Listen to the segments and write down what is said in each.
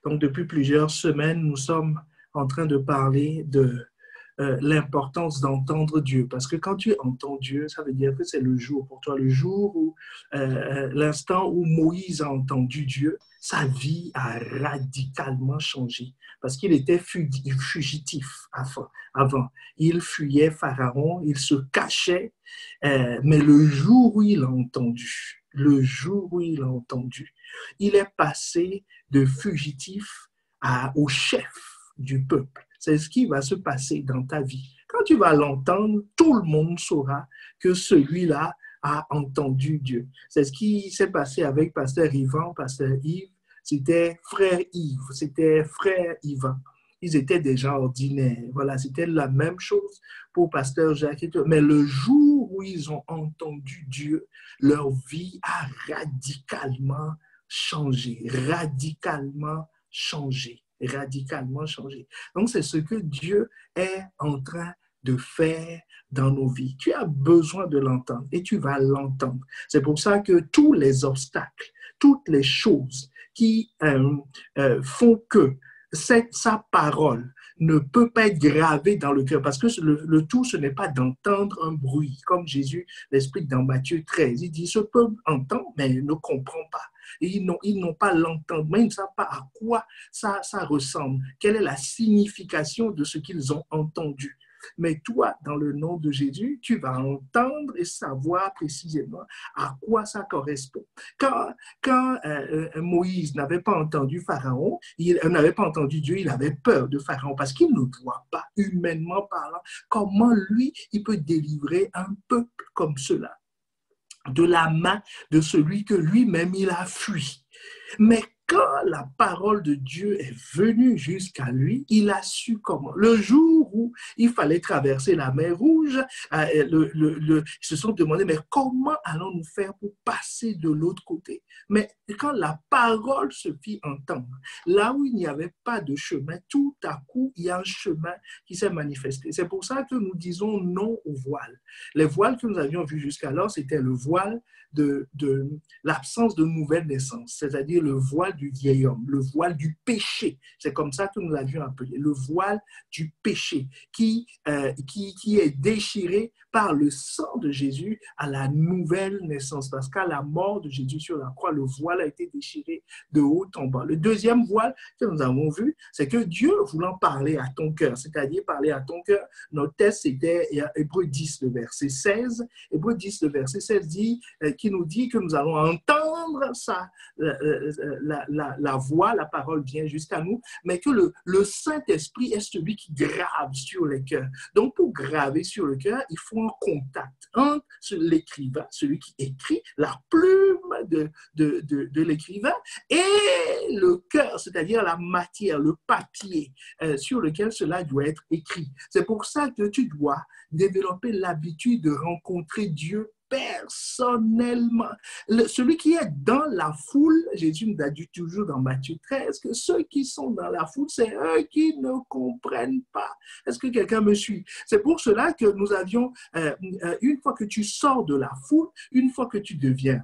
Donc, depuis plusieurs semaines, nous sommes en train de parler de l'importance d'entendre Dieu. Parce que quand tu entends Dieu, ça veut dire que c'est le jour pour toi, le jour où, l'instant où Moïse a entendu Dieu, sa vie a radicalement changé. Parce qu'il était fugitif avant. Il fuyait Pharaon, il se cachait, mais le jour où il a entendu, il est passé de fugitif au chef du peuple. C'est ce qui va se passer dans ta vie. Quand tu vas l'entendre, tout le monde saura que celui-là a entendu Dieu. C'est ce qui s'est passé avec Pasteur Yvan, Pasteur Yves. C'était frère Yves, c'était frère Yvan. Ils étaient des gens ordinaires. Voilà, c'était la même chose pour Pasteur Jacques. Mais le jour où ils ont entendu Dieu, leur vie a radicalement changé. Radicalement changé. Donc, c'est ce que Dieu est en train de faire dans nos vies. Tu as besoin de l'entendre et tu vas l'entendre. C'est pour ça que tous les obstacles, toutes les choses qui font que sa parole ne peut pas être gravée dans le cœur, parce que le tout, ce n'est pas d'entendre un bruit, comme Jésus l'explique dans Matthieu 13. Il dit, ce peuple entend, mais il ne comprend pas. Et ils n'ont pas l'entendement, ils ne savent pas à quoi ça ressemble, quelle est la signification de ce qu'ils ont entendu. Mais toi, dans le nom de Jésus, tu vas entendre et savoir précisément à quoi ça correspond. Quand Moïse n'avait pas entendu Pharaon, il n'avait pas entendu Dieu, il avait peur de Pharaon parce qu'il ne voit pas, humainement parlant, comment lui, il peut délivrer un peuple comme cela de la main de celui que lui-même il a fui. Mais quand la parole de Dieu est venue jusqu'à lui, il a su comment. Le jour où il fallait traverser la mer Rouge, ils se sont demandé, mais comment allons-nous faire pour passer de l'autre côté? Mais quand la parole se fit entendre, là où il n'y avait pas de chemin, tout à coup, il y a un chemin qui s'est manifesté. C'est pour ça que nous disons non au voile. Les voiles que nous avions vus jusqu'alors, c'était le voile de l'absence de nouvelle naissance, c'est-à-dire le voile du vieil homme, le voile du péché. C'est comme ça que nous l'avions appelé, le voile du péché qui est déchiré par le sang de Jésus à la nouvelle naissance. Parce qu'à la mort de Jésus sur la croix, le voile a été déchiré de haut en bas. Le deuxième voile que nous avons vu, c'est que Dieu voulant parler à ton cœur, c'est-à-dire parler à ton cœur, notre texte c'était Hébreux 10, le verset 16. Hébreux 10, le verset 16 dit, qui nous dit que nous allons entendre la voix, la parole vient jusqu'à nous, mais que le Saint-Esprit est celui qui grave sur les cœurs. Donc, pour graver sur le cœur, il faut un contact entre l'écrivain, celui qui écrit, la plume de l'écrivain, et le cœur, c'est-à-dire la matière, le papier sur lequel cela doit être écrit. C'est pour ça que tu dois développer l'habitude de rencontrer Dieu personnellement. Celui qui est dans la foule, Jésus nous a dit toujours dans Matthieu 13 que ceux qui sont dans la foule, c'est eux qui ne comprennent pas. Est-ce que quelqu'un me suit? C'est pour cela que nous avions, une fois que tu sors de la foule, une fois que tu deviens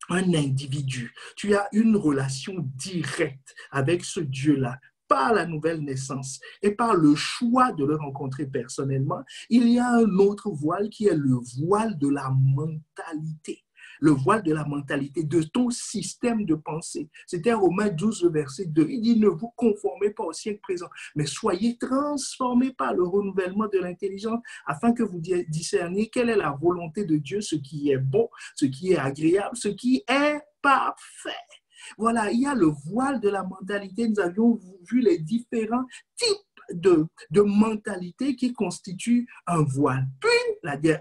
un individu, tu as une relation directe avec ce Dieu-là, par la nouvelle naissance et par le choix de le rencontrer personnellement, il y a un autre voile qui est le voile de la mentalité. Le voile de la mentalité, de ton système de pensée. C'était Romains 12, verset 2. Il dit, ne vous conformez pas au siècle présent, mais soyez transformés par le renouvellement de l'intelligence afin que vous discerniez quelle est la volonté de Dieu, ce qui est bon, ce qui est agréable, ce qui est parfait. Voilà, il y a le voile de la mentalité. Nous avions vu les différents types de mentalité qui constituent un voile. Puis,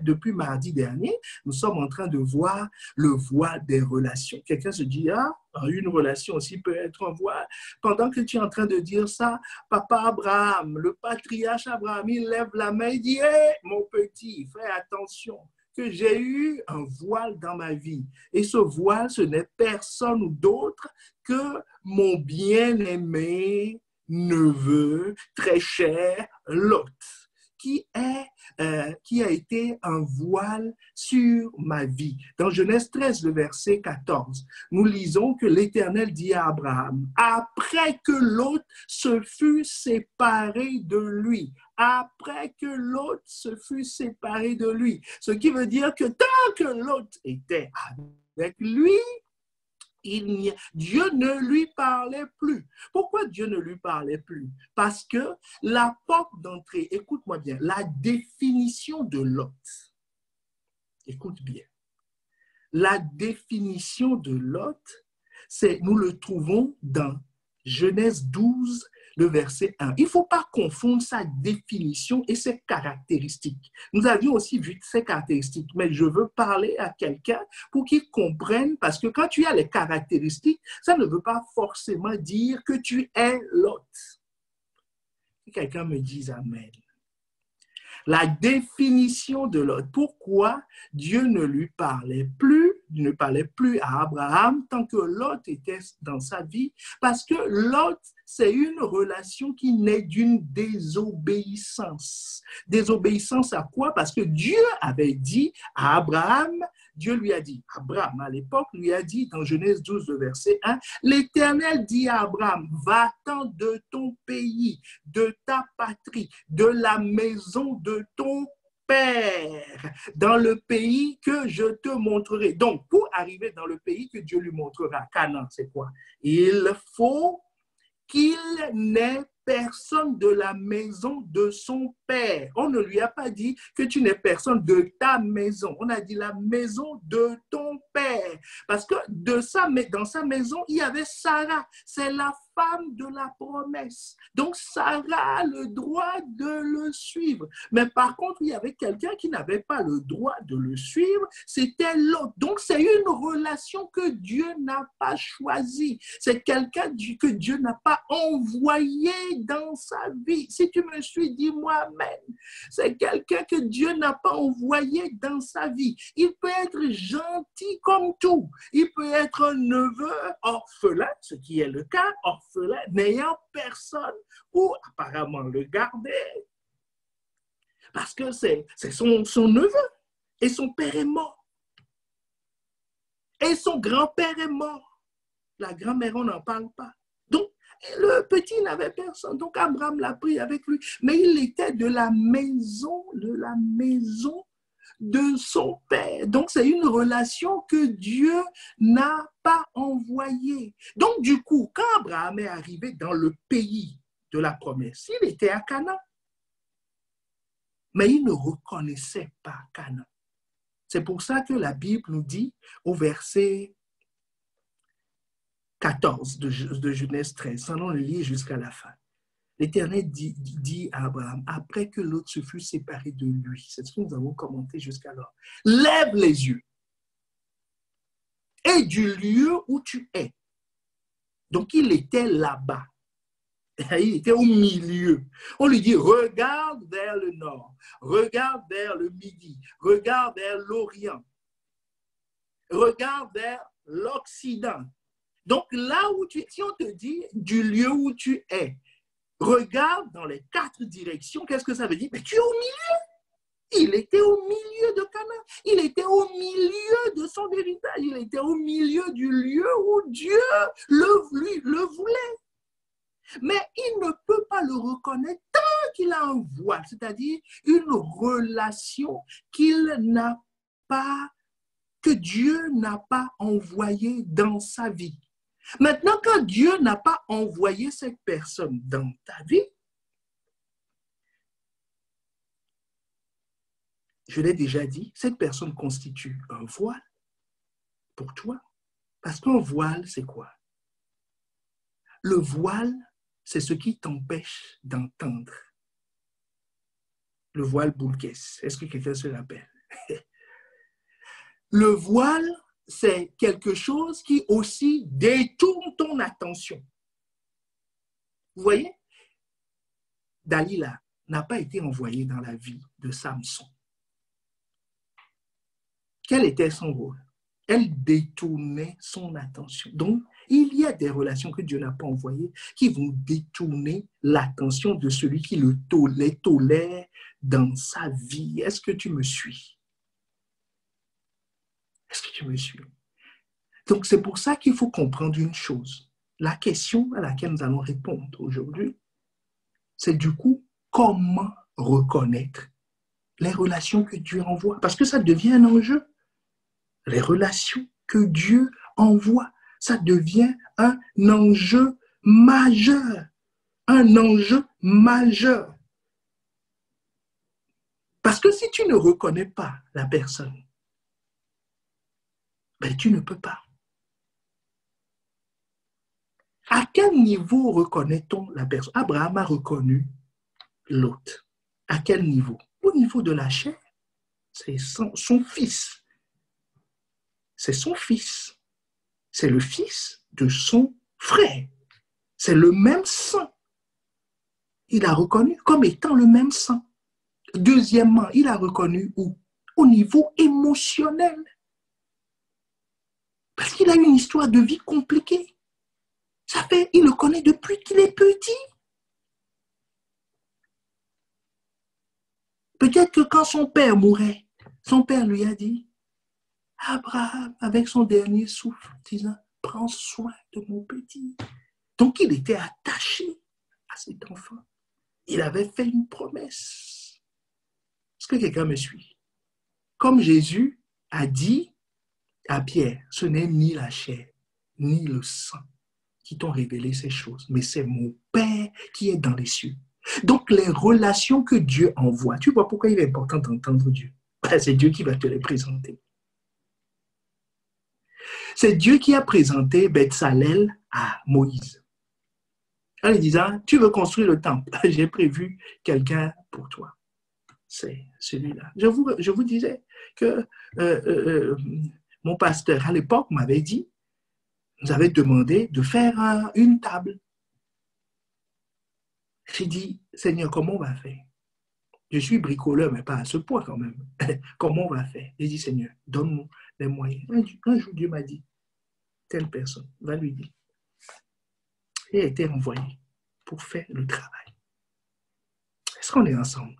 depuis mardi dernier, nous sommes en train de voir le voile des relations. Quelqu'un se dit, ah, une relation aussi peut être un voile. Pendant que tu es en train de dire ça, papa Abraham, le patriarche Abraham, il lève la main et dit, hé, mon petit, fais attention. Que j'ai eu un voile dans ma vie. Et ce voile, ce n'est personne ou d'autre que mon bien-aimé neveu, très cher, Lot, qui a été un voile sur ma vie. Dans Genèse 13, le verset 14, nous lisons que l'Éternel dit à Abraham, après que Lot se fut séparé de lui, après que Lot se fut séparé de lui, ce qui veut dire que tant que Lot était avec lui, Dieu ne lui parlait plus. Pourquoi Dieu ne lui parlait plus? Parce que la porte d'entrée, écoute-moi bien, la définition de Lot, écoute bien, la définition de Lot, nous le trouvons dans Genèse 12, le verset 1. Il ne faut pas confondre sa définition et ses caractéristiques. Nous avions aussi vu ses caractéristiques, mais je veux parler à quelqu'un pour qu'il comprenne, parce que quand tu as les caractéristiques, ça ne veut pas forcément dire que tu es Lot. Que quelqu'un me dise Amen. La définition de Lot. Pourquoi Dieu ne lui parlait plus, ne parlait plus à Abraham tant que Lot était dans sa vie? Parce que Lot, c'est une relation qui naît d'une désobéissance. Désobéissance à quoi? Parce que Dieu avait dit à Abraham, Dieu lui a dit, Abraham à l'époque lui a dit dans Genèse 12, verset 1, l'Éternel dit à Abraham, va-t'en de ton pays, de ta patrie, de la maison de ton père, dans le pays que je te montrerai. Donc, pour arriver dans le pays que Dieu lui montrera, Canaan, c'est quoi? Il faut qu'il n'ait personne de la maison de son père. On ne lui a pas dit que tu n'es personne de ta maison. On a dit la maison de ton père. Parce que dans sa maison, il y avait Sarah. C'est la femme de la promesse. Donc, Sarah a le droit de le suivre. Mais par contre, il y avait quelqu'un qui n'avait pas le droit de le suivre. C'était l'autre. Donc, c'est une relation que Dieu n'a pas choisie. C'est quelqu'un que Dieu n'a pas envoyé dans sa vie. Si tu me suis, dis-moi Amen. C'est quelqu'un que Dieu n'a pas envoyé dans sa vie. Il peut être gentil comme tout. Il peut être un neveu orphelin, ce qui est le cas, orphelin, n'ayant personne pour apparemment le garder. Parce que c'est son neveu. Et son père est mort. Et son grand-père est mort. La grand-mère, on n'en parle pas. Donc, le petit n'avait personne. Donc, Abraham l'a pris avec lui. Mais il était de la maison de son père. Donc, c'est une relation que Dieu n'a pas envoyée. Donc, du coup, quand Abraham est arrivé dans le pays de la promesse, il était à Canaan. Mais il ne reconnaissait pas Canaan. C'est pour ça que la Bible nous dit au verset 14 de Genèse 13, sans le lire jusqu'à la fin. L'Éternel dit à Abraham, après que l'autre se fut séparé de lui, c'est ce que nous avons commenté jusqu'alors, lève les yeux et du lieu où tu es. Donc, il était là-bas. Il était au milieu. On lui dit, regarde vers le nord, regarde vers le midi, regarde vers l'Orient, regarde vers l'Occident. Donc, là où si on te dit du lieu où tu es, regarde dans les 4 directions, qu'est-ce que ça veut dire? Mais tu es au milieu. Il était au milieu de Canaan. Il était au milieu de son héritage. Il était au milieu du lieu où Dieu le voulait. Mais il ne peut pas le reconnaître tant qu'il a un voile, c'est-à-dire une relation que Dieu n'a pas envoyée dans sa vie. Maintenant, quand Dieu n'a pas envoyé cette personne dans ta vie, je l'ai déjà dit, cette personne constitue un voile pour toi. Parce qu'un voile, c'est quoi? Le voile, c'est ce qui t'empêche d'entendre. Le voile boulkès. Est-ce que quelqu'un se rappelle? Le voile, c'est quelque chose qui aussi détourne ton attention. Vous voyez? Dalila n'a pas été envoyée dans la vie de Samson. Quel était son rôle? Elle détournait son attention. Donc, il y a des relations que Dieu n'a pas envoyées qui vont détourner l'attention de celui qui les tolère dans sa vie. Est-ce que tu me suis? Est-ce que tu me suis? Donc, c'est pour ça qu'il faut comprendre une chose. La question à laquelle nous allons répondre aujourd'hui, c'est du coup, comment reconnaître les relations que Dieu envoie? Parce que ça devient un enjeu. Les relations que Dieu envoie, ça devient un enjeu majeur. Un enjeu majeur. Parce que si tu ne reconnais pas la personne, ben tu ne peux pas. À quel niveau reconnaît-on la personne? Abraham a reconnu Lot. À quel niveau? Au niveau de la chair. C'est son fils. C'est son fils. C'est le fils de son frère. C'est le même sang. Il a reconnu comme étant le même sang. Deuxièmement, il a reconnu où? Au niveau émotionnel. Parce qu'il a une histoire de vie compliquée. Ça fait, il le connaît depuis qu'il est petit. Peut-être que quand son père mourait, son père lui a dit, Abraham, avec son dernier souffle, disant, prends soin de mon petit. Donc il était attaché à cet enfant. Il avait fait une promesse. Est-ce que quelqu'un me suit? Comme Jésus a dit à Pierre, ce n'est ni la chair, ni le sang qui t'ont révélé ces choses, mais c'est mon Père qui est dans les cieux. Donc, les relations que Dieu envoie, tu vois pourquoi il est important d'entendre Dieu? C'est Dieu qui va te les présenter. C'est Dieu qui a présenté Beth-Salel à Moïse. En lui disant, tu veux construire le temple, j'ai prévu quelqu'un pour toi. C'est celui-là. Je vous disais que mon pasteur à l'époque m'avait dit, nous avait demandé de faire une table. J'ai dit, Seigneur, comment on va faire? Je suis bricoleur, mais pas à ce point quand même. Comment on va faire? J'ai dit, Seigneur, donne-nous les moyens. Un jour, Dieu m'a dit, telle personne va lui dire. Il a été envoyé pour faire le travail. Est-ce qu'on est ensemble?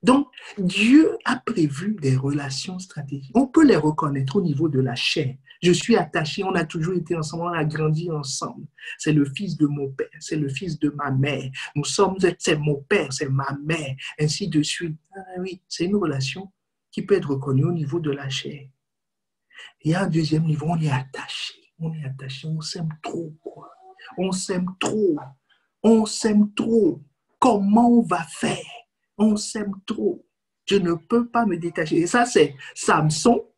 Donc, Dieu a prévu des relations stratégiques. On peut les reconnaître au niveau de la chair. Je suis attaché, on a toujours été ensemble, on a grandi ensemble. C'est le fils de mon père, c'est le fils de ma mère. Nous sommes, c'est mon père, c'est ma mère, ainsi de suite. Ah oui, c'est une relation qui peut être reconnue au niveau de la chair. Il y a un deuxième niveau, on est attaché. On est attaché, on s'aime trop, quoi. On s'aime trop. On s'aime trop. Comment on va faire? On s'aime trop. Je ne peux pas me détacher. Et ça, c'est Samson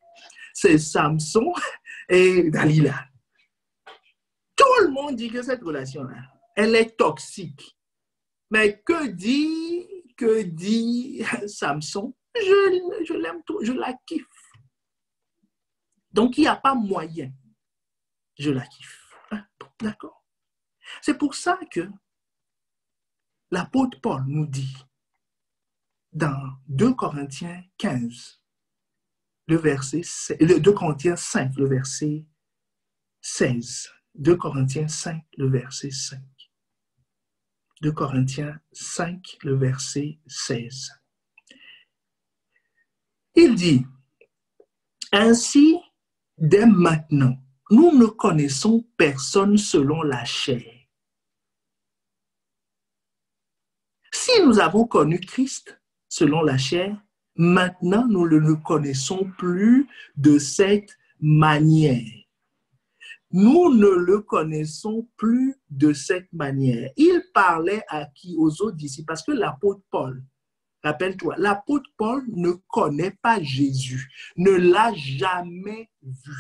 et Dalila. Tout le monde dit que cette relation-là, elle est toxique. Mais que dit Samson? Je l'aime trop, je la kiffe. Donc, il n'y a pas moyen. Je la kiffe. D'accord? C'est pour ça que l'apôtre Paul nous dit dans 2 Corinthiens 15, le verset 2 Corinthiens 5, le verset 16. 2 Corinthiens 5, le verset 5. 2 Corinthiens 5, le verset 16. Il dit, ainsi, dès maintenant, nous ne connaissons personne selon la chair. Si nous avons connu Christ selon la chair, maintenant nous ne le connaissons plus de cette manière. Nous ne le connaissons plus de cette manière. Il parlait à qui? Aux autres disciples. Parce que l'apôtre Paul, rappelle-toi, l'apôtre Paul ne connaît pas Jésus, ne l'a jamais vu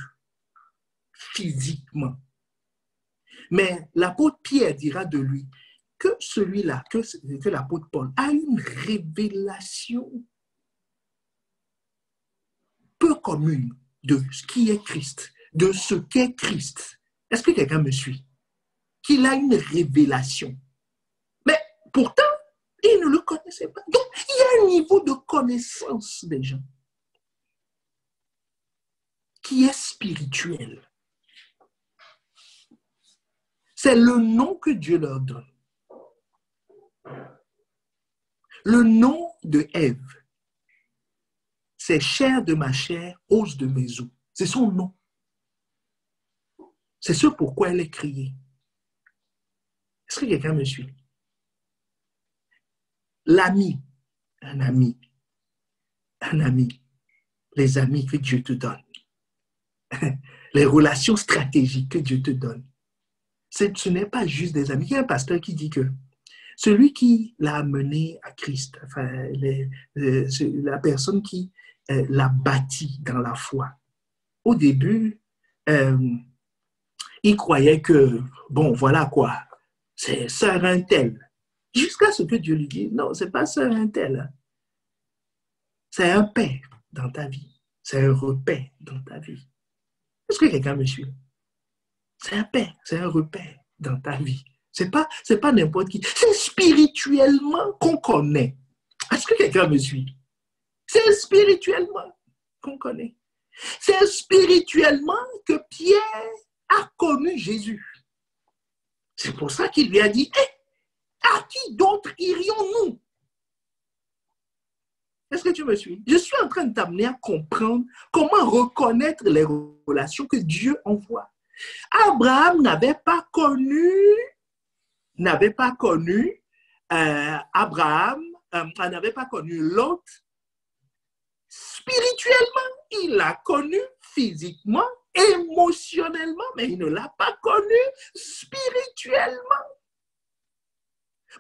physiquement. Mais l'apôtre Pierre dira de lui que celui-là, que l'apôtre Paul a une révélation peu commune de ce qui est Christ, de ce qu'est Christ. Est-ce que quelqu'un me suit? Qu'il a une révélation. Mais pourtant, il ne le connaissait pas. Donc, il y a un niveau de connaissance des gens qui est spirituel. C'est le nom que Dieu leur donne. Le nom de Ève, c'est chair de ma chair, os de mes os. C'est son nom. C'est ce pourquoi elle est criée. Est-ce que quelqu'un me suit? L'ami, un ami, un ami, les amis que Dieu te donne, les relations stratégiques que Dieu te donne. Ce n'est pas juste des amis. Il y a un pasteur qui dit que celui qui l'a amené à Christ, enfin, la personne qui l'a bâti dans la foi, au début, il croyait que, bon, voilà quoi, c'est sœur un tel. Jusqu'à ce que Dieu lui dise, non, ce n'est pas sœur un tel. C'est un père dans ta vie. C'est un repère dans ta vie. Est-ce que quelqu'un me suit? C'est un père, c'est un repère dans ta vie. C'est pas n'importe qui. C'est spirituellement qu'on connaît. Est-ce que quelqu'un me suit? C'est spirituellement qu'on connaît. C'est spirituellement que Pierre a connu Jésus. C'est pour ça qu'il lui a dit, à qui d'autre irions-nous? Est-ce que tu me suis? Je suis en train de t'amener à comprendre comment reconnaître les relations que Dieu envoie. Abraham n'avait pas connu Lot spirituellement. Il l'a connu physiquement, émotionnellement, mais il ne l'a pas connu spirituellement.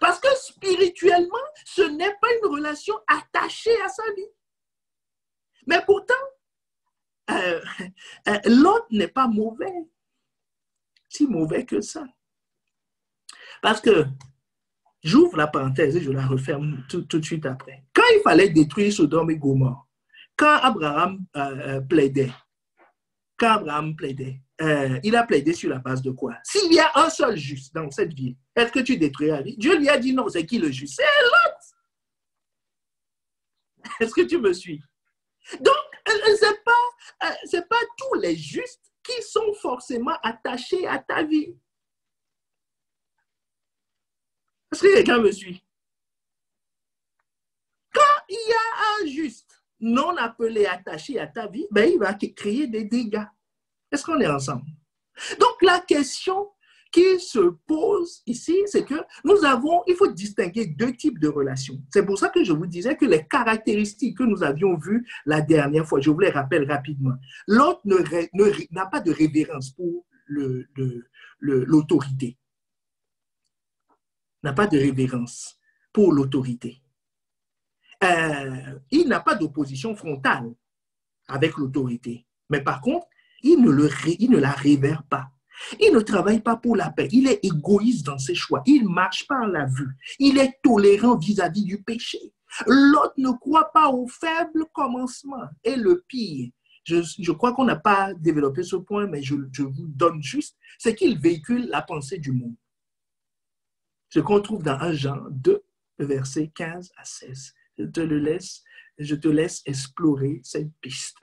Parce que spirituellement, ce n'est pas une relation attachée à sa vie. Mais pourtant, Lot n'est pas mauvais. Si mauvais que ça. Parce que, j'ouvre la parenthèse et je la referme tout de suite après. Quand il fallait détruire Sodome et Gomorrhe, quand Abraham plaidait, il a plaidé sur la base de quoi? S'il y a un seul juste dans cette ville, est-ce que tu détruiras la ville? Dieu lui a dit non, c'est qui le juste? C'est Lot. Est-ce que tu me suis? Donc, ce n'est pas tous les justes qui sont forcément attachés à ta vie. Est-ce que quelqu'un me suit? Quand il y a un juste non appelé, attaché à ta vie, ben, il va créer des dégâts. Est-ce qu'on est ensemble? Donc, la question qui se pose ici, c'est que il faut distinguer deux types de relations. C'est pour ça que je vous disais que les caractéristiques que nous avions vues la dernière fois, je vous les rappelle rapidement. L'autre n'a pas de révérence pour l'autorité. N'a pas de révérence pour l'autorité. Il n'a pas d'opposition frontale avec l'autorité. Mais par contre, il ne la révère pas. Il ne travaille pas pour la paix. Il est égoïste dans ses choix. Il marche par la vue. Il est tolérant vis-à-vis du péché. L'autre ne croit pas au faible commencement. Et le pire, je crois qu'on n'a pas développé ce point, mais je vous donne juste, c'est qu'il véhicule la pensée du monde. Ce qu'on trouve dans 1 Jean 2, versets 15 à 16. Je te laisse explorer cette piste.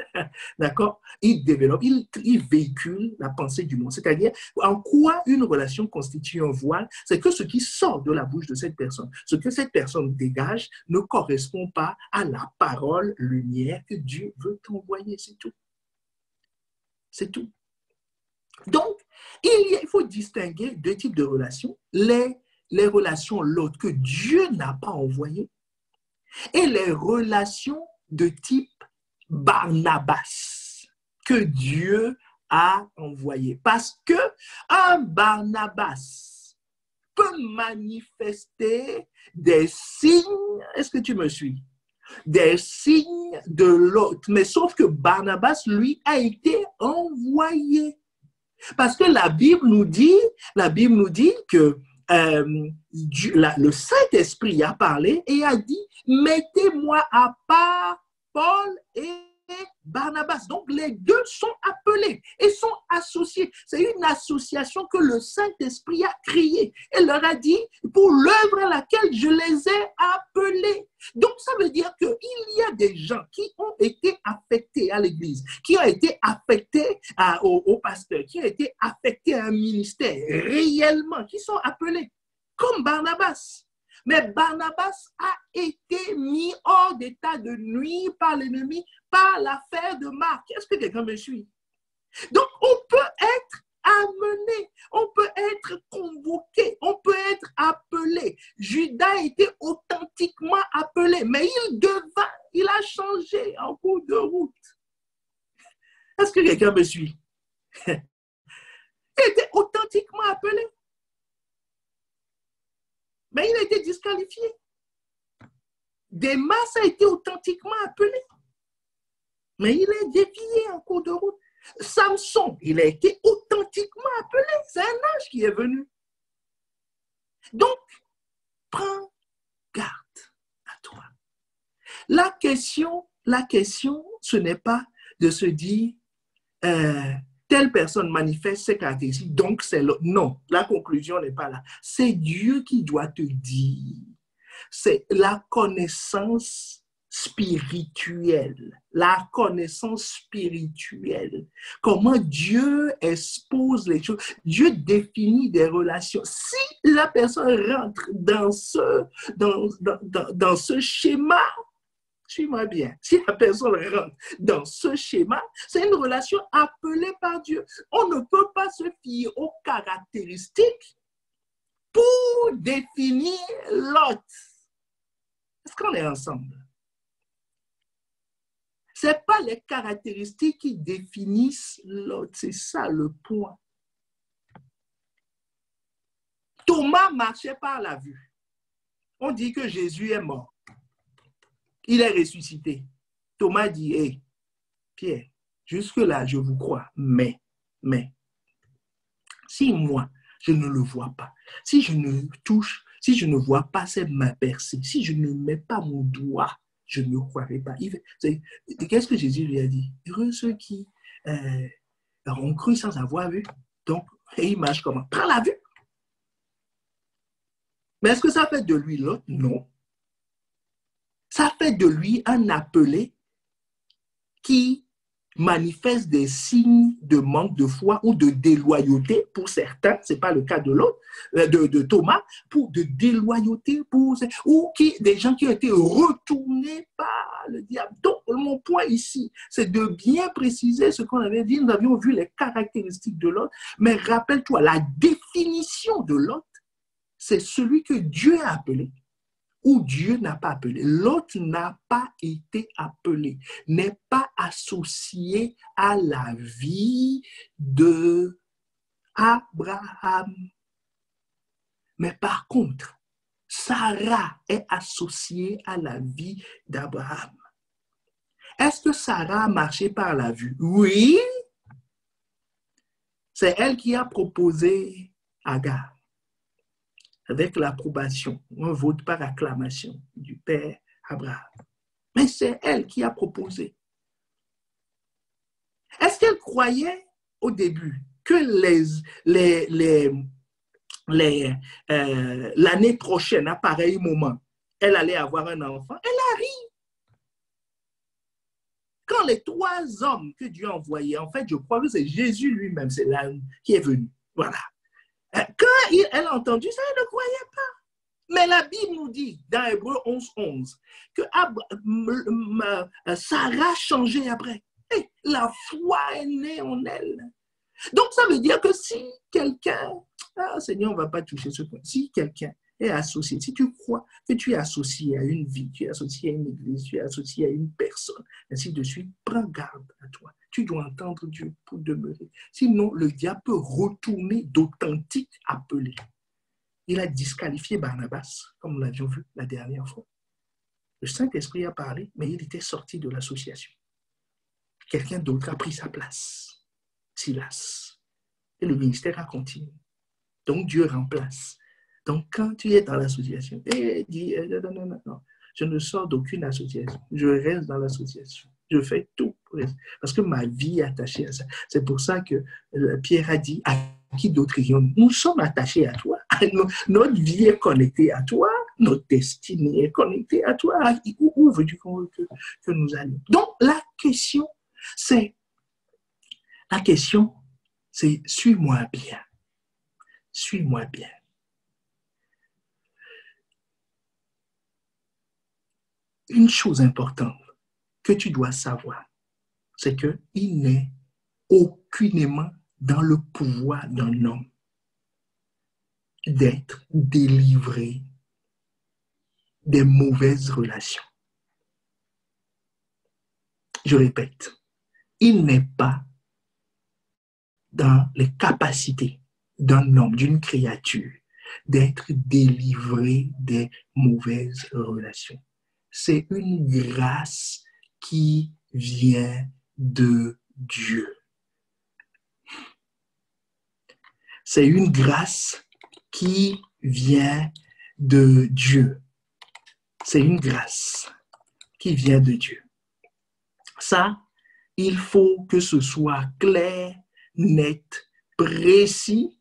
D'accord? Il développe, il véhicule la pensée du monde. C'est-à-dire, en quoi une relation constitue un voile? C'est que ce qui sort de la bouche de cette personne, ce que cette personne dégage, ne correspond pas à la parole lumière que Dieu veut t'envoyer. C'est tout. C'est tout. Donc, il faut distinguer deux types de relations. Les relations l'autre que Dieu n'a pas envoyées et les relations de type Barnabas que Dieu a envoyé. Parce que un Barnabas peut manifester des signes, est-ce que tu me suis? Des signes de l'autre. Mais sauf que Barnabas, lui, a été envoyé. Parce que la Bible nous dit que le Saint-Esprit a parlé et a dit, mettez-moi à part Paul et Barnabas. Donc, les deux sont appelés et sont associés. C'est une association que le Saint-Esprit a créée et leur a dit, pour l'œuvre à laquelle je les ai appelés. Donc, ça veut dire qu'il y a des gens qui ont été affectés à l'Église, qui ont été affectés au pasteur, qui ont été affectés à un ministère réellement, qui sont appelés comme Barnabas. Mais Barnabas a été mis hors d'état de nuire par l'ennemi, par l'affaire de Marc. Est-ce que quelqu'un me suit? Donc, on peut être amené, on peut être convoqué, on peut être appelé. Judas était authentiquement appelé, mais il a changé en cours de route. Est-ce que quelqu'un me suit? Il était authentiquement appelé, mais il a été disqualifié. Démas a été authentiquement appelé, mais il est dévié en cours de route. Samson, il a été authentiquement appelé. C'est un âge qui est venu. Donc, prends garde à toi. La question, ce n'est pas de se dire telle personne manifeste ses caractéristiques, donc c'est l'autre. Non, la conclusion n'est pas là. C'est Dieu qui doit te dire. C'est la connaissance spirituelle. La connaissance spirituelle. Comment Dieu expose les choses. Dieu définit des relations. Si la personne rentre dans ce schéma, suis-moi bien, si la personne rentre dans ce schéma, c'est une relation appelée par Dieu. On ne peut pas se fier aux caractéristiques pour définir l'autre. Est-ce qu'on est ensemble? Ce n'est pas les caractéristiques qui définissent l'autre, c'est ça le point. Thomas marchait par la vue. On dit que Jésus est mort. Il est ressuscité. Thomas dit, hey, Pierre, jusque-là, je vous crois, mais, si moi, je ne le vois pas, si je ne touche, si je ne vois pas cette main percée, si je ne mets pas mon doigt, je ne croirai pas. Qu'est-ce que Jésus lui a dit? Heureux ceux qui ont cru sans avoir vu. Donc, il marche comment? Par la vue. Mais est-ce que ça fait de lui l'autre? Non. Ça fait de lui un appelé qui manifeste des signes de manque de foi ou de déloyauté pour certains, ce n'est pas le cas de l'autre, de Thomas, pour de déloyauté, ou des gens qui ont été retournés par le diable. Donc, mon point ici, c'est de bien préciser ce qu'on avait dit. Nous avions vu les caractéristiques de l'autre, mais rappelle-toi, la définition de l'autre, c'est celui que Dieu a appelé ou Dieu n'a pas appelé. L'autre n'a pas été appelé, n'est pas associé à la vie de Abraham. Mais par contre, Sarah est associée à la vie d'Abraham. Est-ce que Sarah a marché par la vue? Oui. C'est elle qui a proposé Agar, avec l'approbation, un vote par acclamation du père Abraham. Mais c'est elle qui a proposé. Est-ce qu'elle croyait au début que l'année prochaine, à pareil moment, elle allait avoir un enfant? Elle a ri. Quand les 3 hommes que Dieu a envoyés, en fait, je crois que c'est Jésus lui-même, c'est l'âme qui est venu. Voilà. Quand elle a entendu ça, elle ne croyait pas. Mais la Bible nous dit, dans Hébreux 11, que Sarah changeait après. Et la foi est née en elle. Donc, ça veut dire que si quelqu'un, Seigneur, on ne va pas toucher ce point, si quelqu'un est associé, si tu crois que tu es associé à une vie, tu es associé à une église, tu es associé à une personne, ainsi de suite, prends garde à toi. Tu dois entendre Dieu pour demeurer. Sinon, le diable peut retourner d'authentiques appelés. Il a disqualifié Barnabas, comme nous l'avions vu la dernière fois. Le Saint-Esprit a parlé, mais il était sorti de l'association. Quelqu'un d'autre a pris sa place, Silas. Et le ministère a continué. Donc Dieu remplace. Donc quand tu es dans l'association, dis non, je ne sors d'aucune association. Je reste dans l'association. Je fais tout parce que ma vie est attachée à ça. C'est pour ça que Pierre a dit à qui d'autre irons-nous? Nous sommes attachés à toi. Notre vie est connectée à toi. Notre destinée est connectée à toi. Où veux-tu que nous allions? Donc la question, c'est suis-moi bien. Suis-moi bien. une chose importante que tu dois savoir, c'est qu'il n'est aucunement dans le pouvoir d'un homme d'être délivré des mauvaises relations. Je répète, il n'est pas dans les capacités d'un homme, d'une créature, d'être délivré des mauvaises relations. C'est une grâce qui vient de Dieu. C'est une grâce qui vient de Dieu. C'est une grâce qui vient de Dieu. Ça, il faut que ce soit clair, net, précis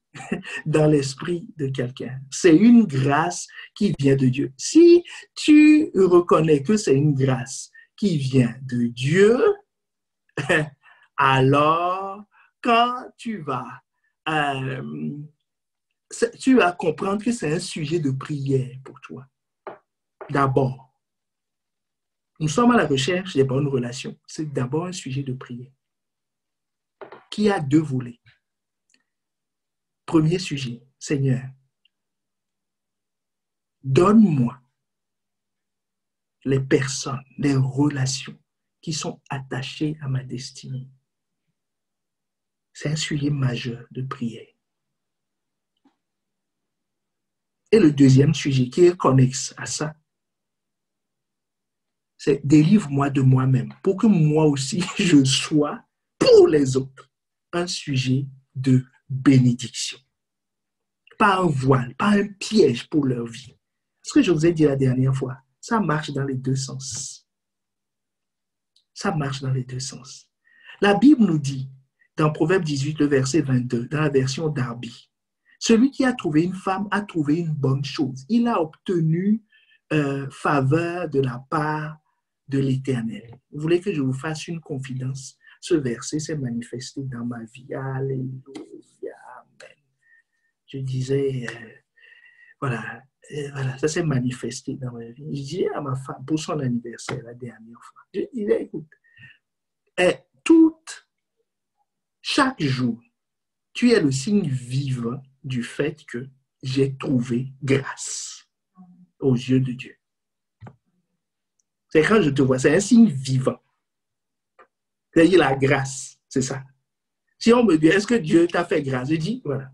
dans l'esprit de quelqu'un. C'est une grâce qui vient de Dieu. Si tu reconnais que c'est une grâce qui vient de Dieu, alors quand tu vas comprendre que c'est un sujet de prière pour toi. D'abord, nous sommes à la recherche des bonnes relations. C'est d'abord un sujet de prière qui a deux volets. Premier sujet, Seigneur, donne-moi les personnes, les relations qui sont attachées à ma destinée. C'est un sujet majeur de prière. Et le deuxième sujet qui est connexe à ça, c'est délivre-moi de moi-même pour que moi aussi je sois pour les autres un sujet de bénédiction. Pas un voile, pas un piège pour leur vie. Ce que je vous ai dit la dernière fois, ça marche dans les deux sens. Ça marche dans les deux sens. La Bible nous dit, dans Proverbe 18, le verset 22, dans la version Darby, celui qui a trouvé une femme a trouvé une bonne chose. Il a obtenu faveur de la part de l'Éternel. Vous voulez que je vous fasse une confidence? Ce verset s'est manifesté dans ma vie. Alléluia. Amen. Je disais, voilà, ça s'est manifesté dans ma vie. Je disais à ma femme, pour son anniversaire la dernière fois, je disais, écoute, chaque jour, tu es le signe vivant du fait que j'ai trouvé grâce aux yeux de Dieu. C'est quand je te vois, c'est un signe vivant. C'est-à-dire la grâce, c'est ça. Si on me dit, est-ce que Dieu t'a fait grâce? Je dis, voilà.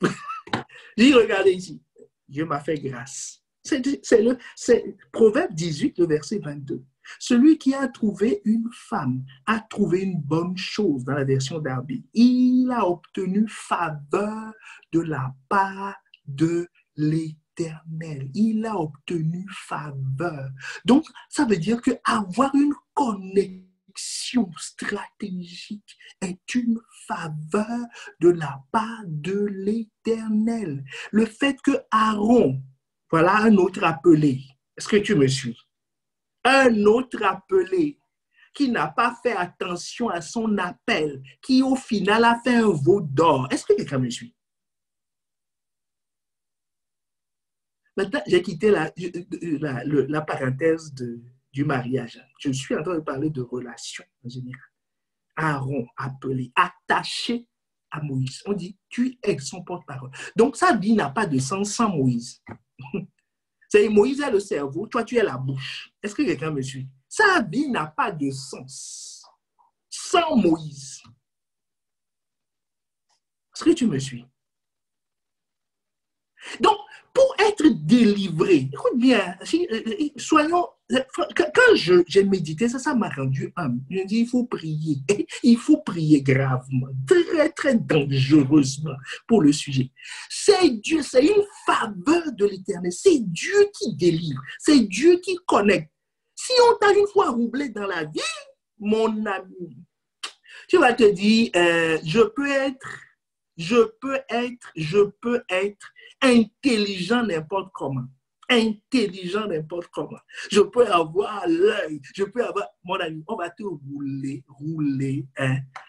Je dis, regardez ici, Dieu m'a fait grâce. C'est Proverbe 18, le verset 22. Celui qui a trouvé une femme a trouvé une bonne chose dans la version Darby. Il a obtenu faveur de la part de l'Éternel. Il a obtenu faveur. Donc, ça veut dire qu'avoir une connexion stratégique est une faveur de la part de l'Éternel. Le fait que Aaron, voilà un autre appelé. Est-ce que tu me suis? Un autre appelé qui n'a pas fait attention à son appel, qui au final a fait un veau d'or. Est-ce que quelqu'un me suit? Maintenant, j'ai quitté la parenthèse du mariage. Je suis en train de parler de relations en général. Aaron appelé, attaché à Moïse. On dit, tu es son porte-parole. Donc, sa vie n'a pas de sens sans Moïse. C'est Moïse est le cerveau, toi tu es la bouche. Est-ce que quelqu'un me suit? Sa vie n'a pas de sens sans Moïse. Est-ce que tu me suis? Donc, pour être délivré, écoute bien, soyons, quand j'ai médité, ça m'a rendu humble. Je me dis, il faut prier. Il faut prier gravement, très, très dangereusement pour le sujet. C'est Dieu, c'est une faveur de l'Éternel. C'est Dieu qui délivre. C'est Dieu qui connecte. Si on t'a une fois roublé dans la vie, mon ami, tu vas te dire, je peux être intelligent n'importe comment. Intelligent n'importe comment. Je peux avoir l'œil, je peux avoir, mon ami, on va te rouler,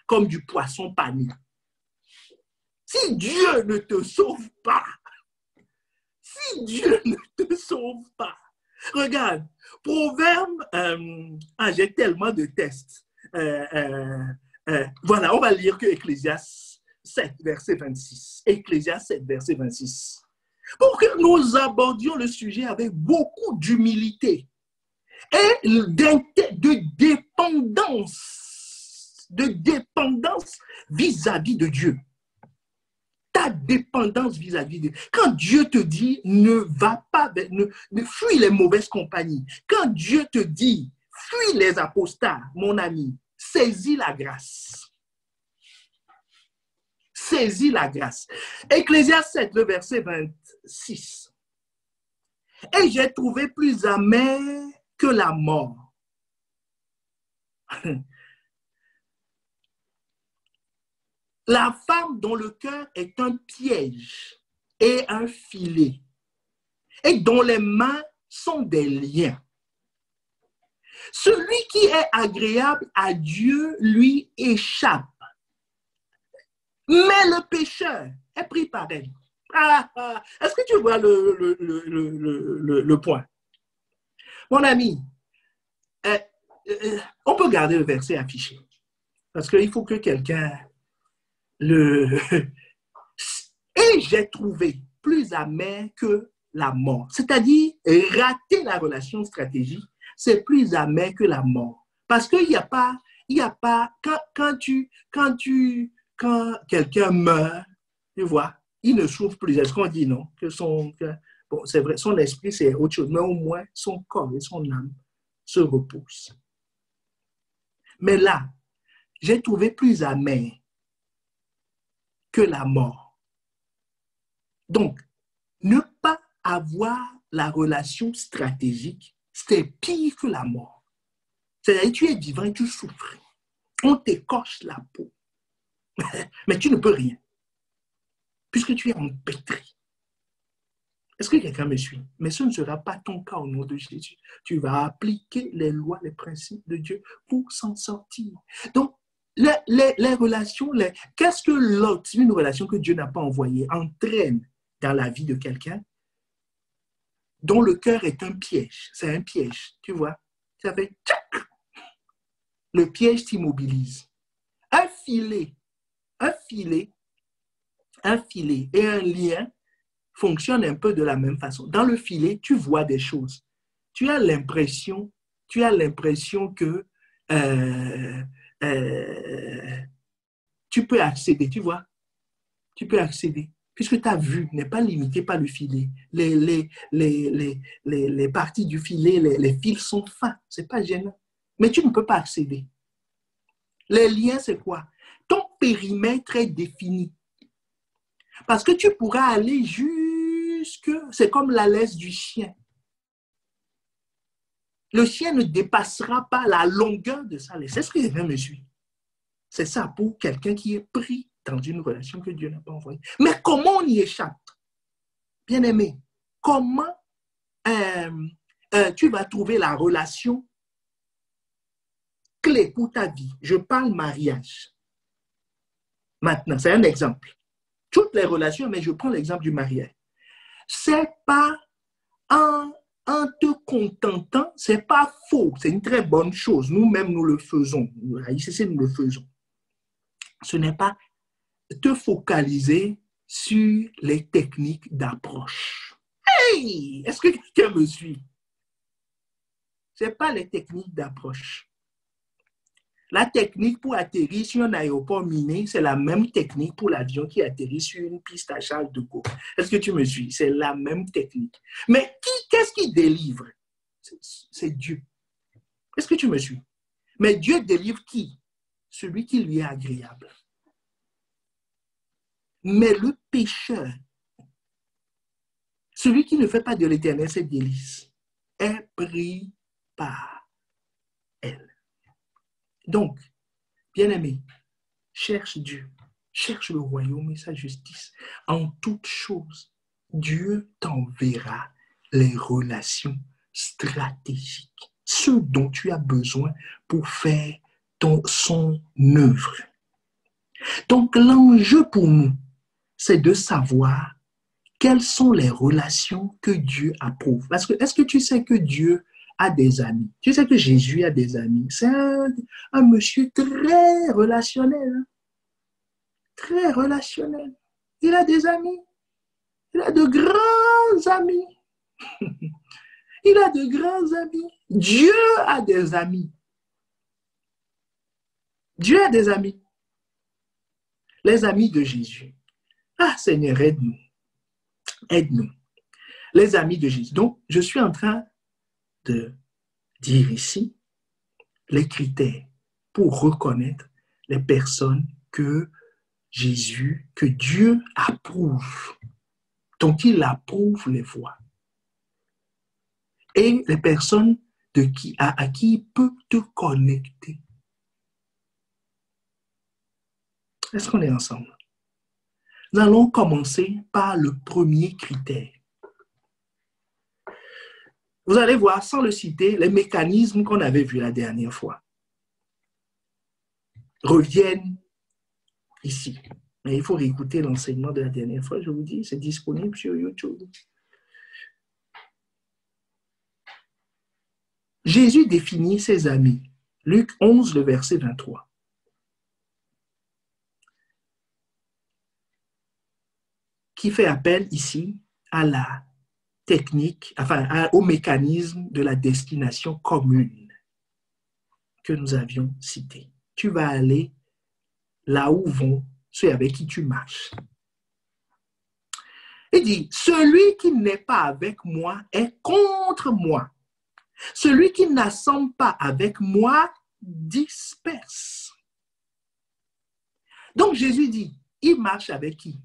comme du poisson pané. Si Dieu ne te sauve pas, Regarde, Proverbe, j'ai tellement de tests. Voilà, on va lire que Ecclésiaste 7, verset 26. Ecclésiaste 7, verset 26. Pour que nous abordions le sujet avec beaucoup d'humilité et de dépendance vis-à-vis de Dieu. Ta dépendance vis-à-vis de Dieu. Quand Dieu te dit ne va pas, ne fuis les mauvaises compagnies. Quand Dieu te dit fuis les apostats, mon ami, saisis la grâce. Saisis la grâce. Ecclésiaste 7, le verset 26. Et j'ai trouvé plus amer que la mort. La femme dont le cœur est un piège et un filet, et dont les mains sont des liens. Celui qui est agréable à Dieu lui échappe, mais le pécheur est pris par elle. Est-ce que tu vois le point? Mon ami, on peut garder le verset affiché, parce qu'il faut que quelqu'un et j'ai trouvé plus amer que la mort. C'est-à-dire, rater la relation stratégique, c'est plus amer que la mort. Parce qu'il n'y a pas, quand quelqu'un meurt, tu vois, il ne souffre plus. Est-ce qu'on dit non? Bon, c'est vrai, son esprit, c'est autre chose, mais au moins, son corps et son âme se reposent. Mais là, j'ai trouvé plus amer que la mort. Donc, ne pas avoir la relation stratégique, c'est pire que la mort. C'est-à-dire, tu es vivant et tu souffres. On t'écorche la peau. Mais tu ne peux rien, puisque tu es empêtré. Est-ce que quelqu'un me suit? Mais ce ne sera pas ton cas au nom de Jésus. Tu vas appliquer les lois, les principes de Dieu pour s'en sortir. Donc, les relations, qu'est-ce que l'autre, une relation que Dieu n'a pas envoyée, entraîne dans la vie de quelqu'un dont le cœur est un piège. C'est un piège, tu vois. Ça fait tchac. Le piège t'immobilise. Un filet et un lien fonctionnent un peu de la même façon. Dans le filet, tu vois des choses. Tu as l'impression que tu peux accéder, tu vois. Tu peux accéder. Puisque ta vue n'est pas limitée par le filet. Les parties du filet, les fils sont fins. Ce n'est pas gênant. Mais tu ne peux pas accéder. Les liens, c'est quoi? Ton périmètre est défini. Parce que tu pourras aller jusque... C'est comme la laisse du chien. Le chien ne dépassera pas la longueur de sa laisse. C'est ce que quelqu'un me suit. C'est ça pour quelqu'un qui est pris dans une relation que Dieu n'a pas envoyée. Mais comment on y échappe? Bien-aimé, comment tu vas trouver la relation clé pour ta vie? Je parle mariage. Maintenant, c'est un exemple. Toutes les relations, mais je prends l'exemple du mariage. C'est pas en te contentant, c'est pas faux, c'est une très bonne chose. Nous-mêmes, nous le faisons. Ici, nous le faisons. Ce n'est pas te focaliser sur les techniques d'approche. Hey! Est-ce que quelqu'un me suit? Ce n'est pas les techniques d'approche. La technique pour atterrir sur un aéroport miné, c'est la même technique pour l'avion qui atterrit sur une piste à Charles de Gaulle. Est-ce que tu me suis? C'est la même technique. Mais qu'est-ce qui délivre? C'est Dieu. Est-ce que tu me suis? Mais Dieu délivre qui? Celui qui lui est agréable. Mais le pécheur, celui qui ne fait pas de l'Éternel ses délices, est pris par elle. Donc, bien-aimé, cherche Dieu, cherche le royaume et sa justice. En toutes choses, Dieu t'enverra les relations stratégiques, ce dont tu as besoin pour faire son œuvre. Donc, l'enjeu pour nous, c'est de savoir quelles sont les relations que Dieu approuve? Parce que, est-ce que tu sais que Dieu a des amis? Tu sais que Jésus a des amis. C'est un monsieur très relationnel. Hein? Très relationnel. Il a des amis. Il a de grands amis. Il a de grands amis. Dieu a des amis. Dieu a des amis. Les amis de Jésus. Ah, Seigneur, aide-nous. Aide-nous. Les amis de Jésus. Donc, je suis en train de dire ici les critères pour reconnaître les personnes que Jésus, que Dieu approuve, dont il approuve les voies. Et les personnes à qui il peut te connecter. Est-ce qu'on est ensemble? Nous allons commencer par le premier critère. Vous allez voir, sans le citer, les mécanismes qu'on avait vus la dernière fois reviennent ici. Mais il faut réécouter l'enseignement de la dernière fois, je vous dis, c'est disponible sur YouTube. Jésus définit ses amis. Luc 11, le verset 23. Qui fait appel ici à la technique, enfin au mécanisme de la destination commune que nous avions cité. Tu vas aller là où vont ceux avec qui tu marches. Il dit, celui qui n'est pas avec moi est contre moi. Celui qui n'assemble pas avec moi disperse. Donc Jésus dit, il marche avec qui?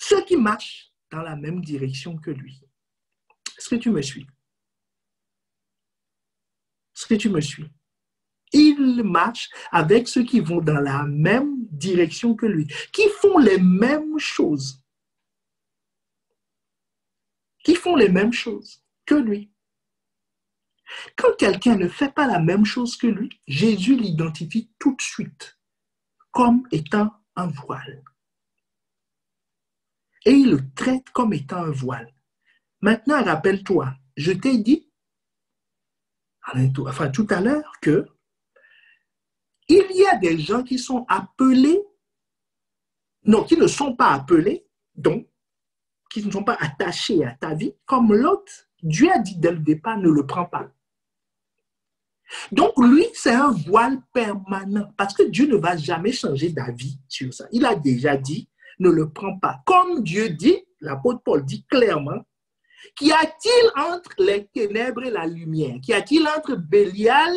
Ceux qui marchent dans la même direction que lui. Est-ce que tu me suis? Est-ce que tu me suis? Il marche avec ceux qui vont dans la même direction que lui, qui font les mêmes choses. Qui font les mêmes choses que lui. Quand quelqu'un ne fait pas la même chose que lui, Jésus l'identifie tout de suite comme étant un voile. Et il le traite comme étant un voile. Maintenant, rappelle-toi, je t'ai dit, enfin tout à l'heure, que il y a des gens qui sont appelés, non, qui ne sont pas appelés, donc, qui ne sont pas attachés à ta vie, comme l'autre, Dieu a dit dès le départ, ne le prends pas. Donc, lui, c'est un voile permanent, parce que Dieu ne va jamais changer d'avis sur ça. Il a déjà dit, ne le prends pas. Comme Dieu dit, l'apôtre Paul dit clairement, qu'y a-t-il entre les ténèbres et la lumière? Qu'y a-t-il entre Bélial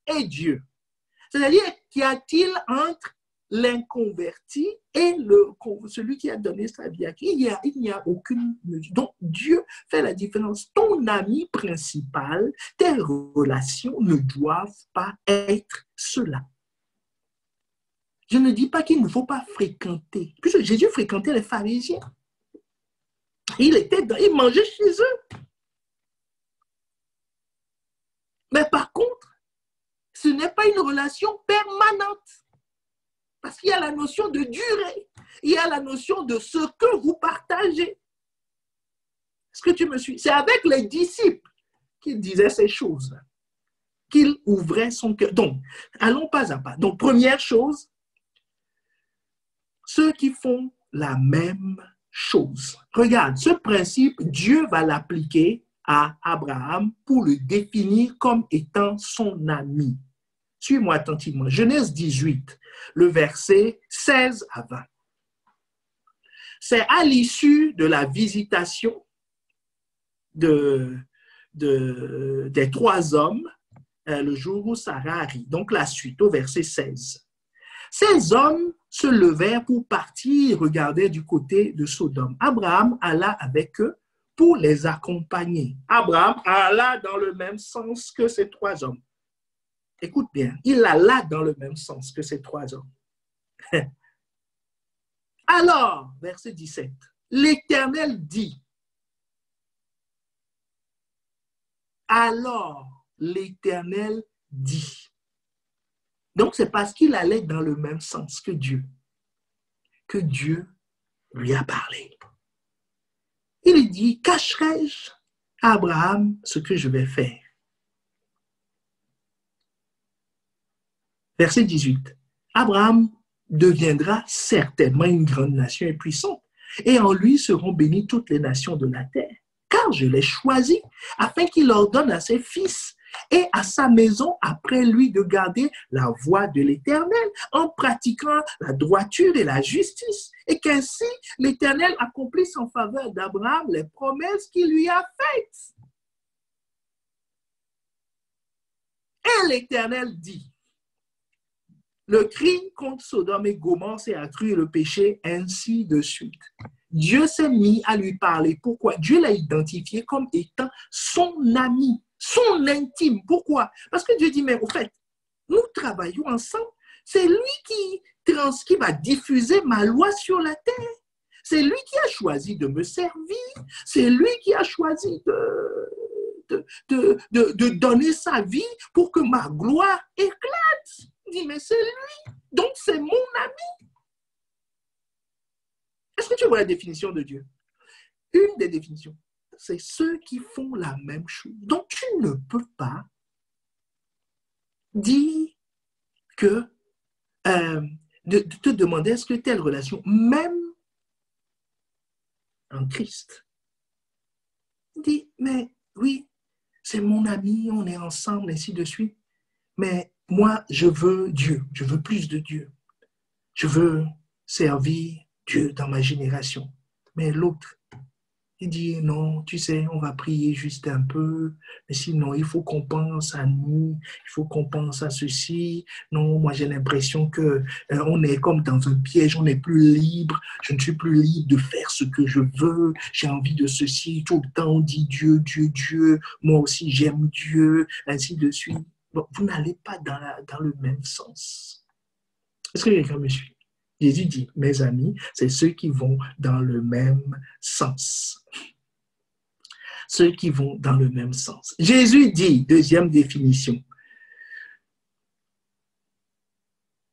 et Dieu? C'est-à-dire, qu'y a-t-il entre l'inconverti et celui qui a donné sa vie à qui? Il n'y a aucune mesure. Donc, Dieu fait la différence. Ton ami principal, tes relations ne doivent pas être cela. Je ne dis pas qu'il ne faut pas fréquenter. Puisque Jésus fréquentait les pharisiens. Il mangeait chez eux. Mais par contre, ce n'est pas une relation permanente. Parce qu'il y a la notion de durée. Il y a la notion de ce que vous partagez. Est-ce que tu me suis? C'est avec les disciples qu'il disait ces choses-là. Qu'il ouvrait son cœur. Donc, allons pas à pas. Donc, première chose, ceux qui font la même chose. Regarde, ce principe, Dieu va l'appliquer à Abraham pour le définir comme étant son ami. Suis-moi attentivement. Genèse 18, le verset 16 à 20. C'est à l'issue de la visitation des trois hommes, le jour où Sarah arrive. Donc la suite, au verset 16. Ces hommes se levèrent pour partir et regardaient du côté de Sodome. Abraham alla avec eux pour les accompagner. Abraham alla dans le même sens que ces trois hommes. Écoute bien, il alla dans le même sens que ces trois hommes. Alors, verset 17, l'Éternel dit, alors l'Éternel dit. Donc, c'est parce qu'il allait dans le même sens que Dieu lui a parlé. Il dit, cacherai-je à Abraham ce que je vais faire? Verset 18. Abraham deviendra certainement une grande nation et puissante, et en lui seront bénies toutes les nations de la terre. Car je l'ai choisi, afin qu'il ordonne à ses fils et à sa maison après lui de garder la voie de l'Éternel en pratiquant la droiture et la justice, et qu'ainsi l'Éternel accomplisse en faveur d'Abraham les promesses qu'il lui a faites. Et l'Éternel dit, le cri contre Sodome et Gomorrhe s'est accru et le péché, ainsi de suite. Dieu s'est mis à lui parler. Pourquoi? Dieu l'a identifié comme étant son ami, son intime. Pourquoi? Parce que Dieu dit, mais au fait, nous travaillons ensemble. C'est lui qui va diffuser ma loi sur la terre. C'est lui qui a choisi de me servir. C'est lui qui a choisi de donner sa vie pour que ma gloire éclate. Il dit, mais c'est lui. Donc, c'est mon ami. Est-ce que tu vois la définition de Dieu? Une des définitions, c'est ceux qui font la même chose. Donc, tu ne peux pas dire que, de te demander est-ce que telle relation, même en Christ, dit, mais oui, c'est mon ami, on est ensemble, ainsi de suite, mais moi, je veux Dieu, je veux plus de Dieu. Je veux servir Dieu dans ma génération. Mais l'autre, il dit, non, tu sais, on va prier juste un peu, mais sinon, il faut qu'on pense à nous, il faut qu'on pense à ceci. Non, moi, j'ai l'impression qu'on est comme dans un piège, on n'est plus libre, je ne suis plus libre de faire ce que je veux, j'ai envie de ceci, tout le temps, on dit Dieu, Dieu, Dieu, moi aussi, j'aime Dieu, ainsi de suite. Bon, vous n'allez pas dans le même sens. Est-ce que quelqu'un me suit? Jésus dit, mes amis, c'est ceux qui vont dans le même sens. Ceux qui vont dans le même sens. Jésus dit, deuxième définition,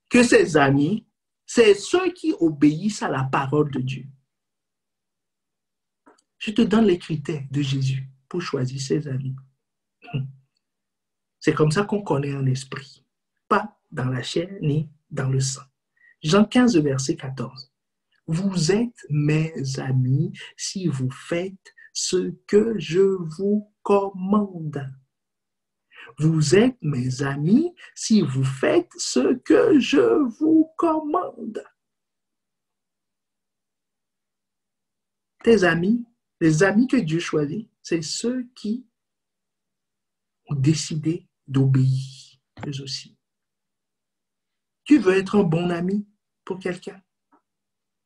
que ses amis, c'est ceux qui obéissent à la parole de Dieu. Je te donne les critères de Jésus pour choisir ses amis. C'est comme ça qu'on connaît un esprit, pas dans la chair ni dans le sang. Jean 15, verset 14. Vous êtes mes amis si vous faites ce que je vous commande. Vous êtes mes amis si vous faites ce que je vous commande. Tes amis, les amis que Dieu choisit, c'est ceux qui ont décidé d'obéir, eux aussi. Tu veux être un bon ami pour quelqu'un?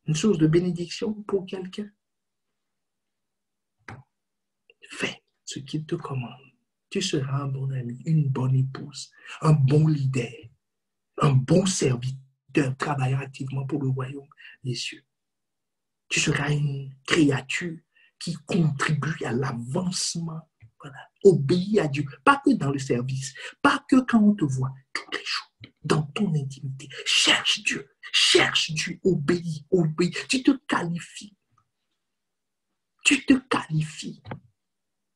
Une source de bénédiction pour quelqu'un? Fais ce qu'il te commande. Tu seras un bon ami, une bonne épouse, un bon leader, un bon serviteur travaillant activement pour le royaume des cieux. Tu seras une créature qui contribue à l'avancement. Voilà. Obéis à Dieu, pas que dans le service, pas que quand on te voit, tous les jours, dans ton intimité. Cherche Dieu, obéis, obéis. Tu te qualifies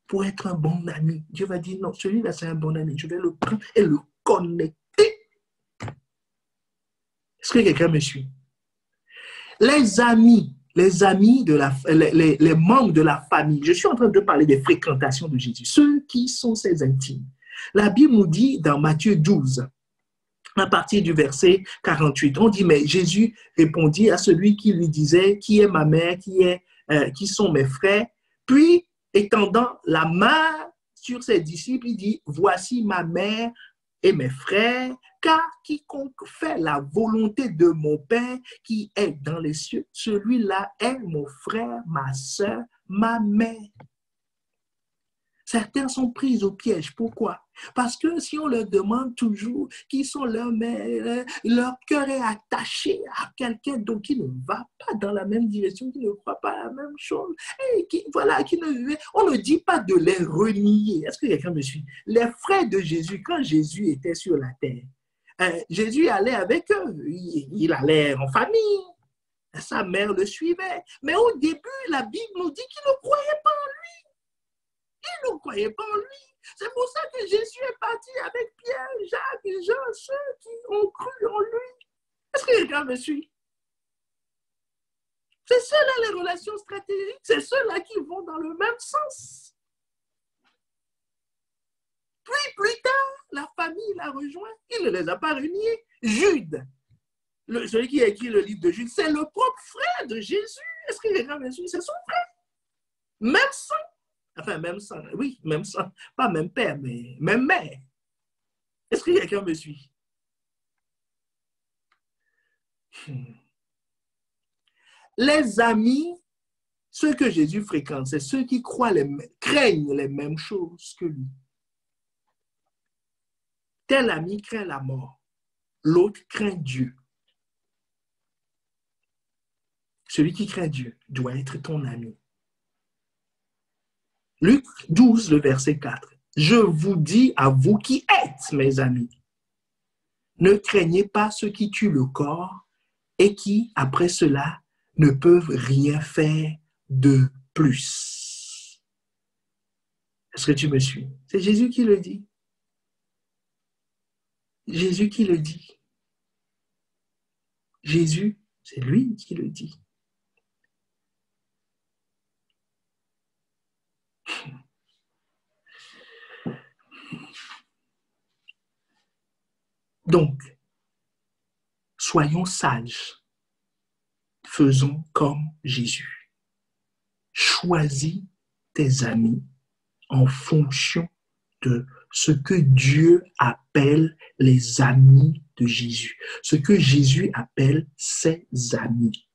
pour être un bon ami. Dieu va dire, non, celui-là c'est un bon ami, je vais le prendre et le connecter. Est-ce que quelqu'un me suit? Les amis les membres de la famille, je suis en train de parler des fréquentations de Jésus, ceux qui sont ses intimes. La Bible nous dit dans Matthieu 12, à partir du verset 48, on dit, mais Jésus répondit à celui qui lui disait, qui est ma mère, qui sont mes frères, puis étendant la main sur ses disciples, il dit, voici ma mère et mes frères, car quiconque fait la volonté de mon Père qui est dans les cieux, celui-là est mon frère, ma soeur, ma mère. Certains sont pris au piège. Pourquoi? Parce que si on leur demande toujours qui sont leurs mères, leur cœur est attaché à quelqu'un donc qui ne va pas dans la même direction, qui ne croit pas la même chose. Et on ne dit pas de les renier. Est-ce que quelqu'un me suit? Les frères de Jésus, quand Jésus était sur la terre, Jésus allait avec eux. Il allait en famille. Sa mère le suivait. Mais au début, la Bible nous dit qu'il ne croyait pas en lui. Il ne croyait pas en lui. C'est pour ça que Jésus est parti avec Pierre, Jacques et Jean, ceux qui ont cru en lui. Est-ce que quelqu'un me suit? C'est ceux-là les relations stratégiques, c'est ceux-là qui vont dans le même sens. Puis plus tard, la famille l'a rejoint. Il ne les a pas reniés. Jude, celui qui a écrit le livre de Jude, c'est le propre frère de Jésus. Est-ce que quelqu'un me suit? C'est son frère. Même sang. Enfin, même sang. Oui, même sang. Pas même père, mais même mère. Est-ce que quelqu'un me suit? Les amis, ceux que Jésus fréquente, c'est ceux qui craignent les mêmes choses que lui. Tel ami craint la mort, l'autre craint Dieu. Celui qui craint Dieu doit être ton ami. Luc 12, le verset 4. Je vous dis à vous qui êtes mes amis, ne craignez pas ceux qui tuent le corps et qui, après cela, ne peuvent rien faire de plus. Est-ce que tu me suis? C'est Jésus qui le dit. Jésus qui le dit. Jésus, c'est lui qui le dit. Donc, soyons sages. Faisons comme Jésus. Choisis tes amis en fonction de ce que Dieu appelle les amis de Jésus. Ce que Jésus appelle ses amis.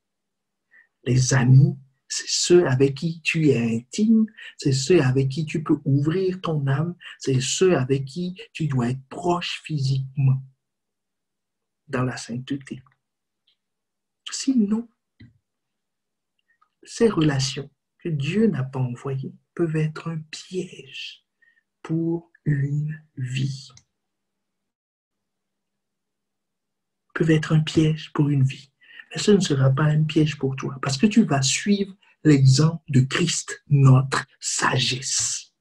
Les amis, c'est ceux avec qui tu es intime, c'est ceux avec qui tu peux ouvrir ton âme, c'est ceux avec qui tu dois être proche physiquement dans la sainteté. Sinon, ces relations que Dieu n'a pas envoyées peuvent être un piège pour une vie. Peuvent être un piège pour une vie. Mais ce ne sera pas un piège pour toi parce que tu vas suivre l'exemple de Christ, notre sagesse.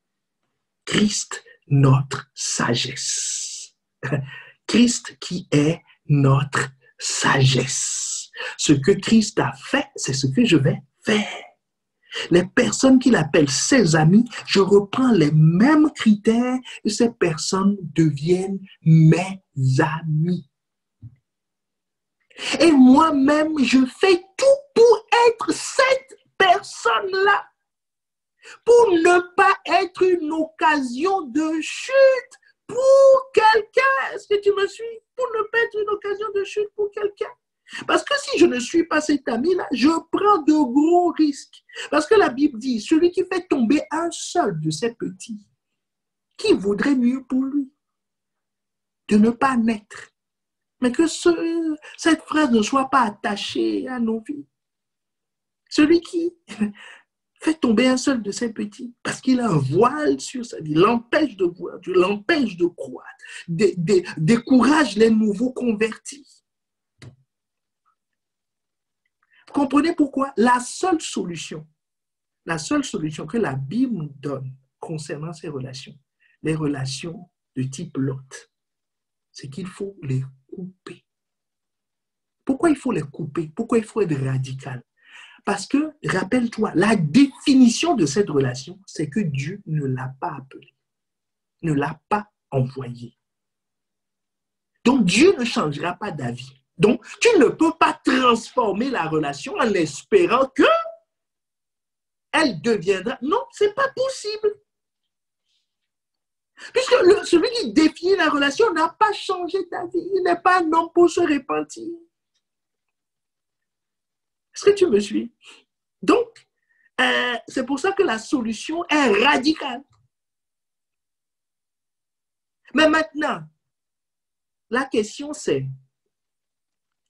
Christ, notre sagesse. Christ qui est notre sagesse. Ce que Christ a fait, c'est ce que je vais faire. Les personnes qu'il appelle ses amis, je reprends les mêmes critères et ces personnes deviennent mes amis. Et moi-même, je fais tout pour être cette personne-là. Pour ne pas être une occasion de chute pour quelqu'un. Est-ce que tu me suis? Pour ne pas être une occasion de chute pour quelqu'un. Parce que si je ne suis pas cet ami-là, je prends de gros risques. Parce que la Bible dit, celui qui fait tomber un seul de ses petits, qui voudrait mieux pour lui? De ne pas naître. Mais que cette phrase ne soit pas attachée à nos vies. Celui qui fait tomber un seul de ses petits, parce qu'il a un voile sur sa vie, l'empêche de voir Dieu, l'empêche de croire, décourage les nouveaux convertis. Vous comprenez pourquoi? La seule solution que la Bible nous donne concernant ces relations, les relations de type Lot, c'est qu'il faut les couper. Pourquoi il faut les couper? Pourquoi il faut être radical? Parce que, rappelle-toi, la définition de cette relation, c'est que Dieu ne l'a pas appelé, ne l'a pas envoyé. Donc, Dieu ne changera pas d'avis. Donc, tu ne peux pas transformer la relation en espérant que elle deviendra. Non, ce n'est pas possible. Puisque celui qui définit la relation n'a pas changé d'avis. Il n'est pas un homme pour se repentir. Est-ce que tu me suis? Donc, c'est pour ça que la solution est radicale. Mais maintenant, la question c'est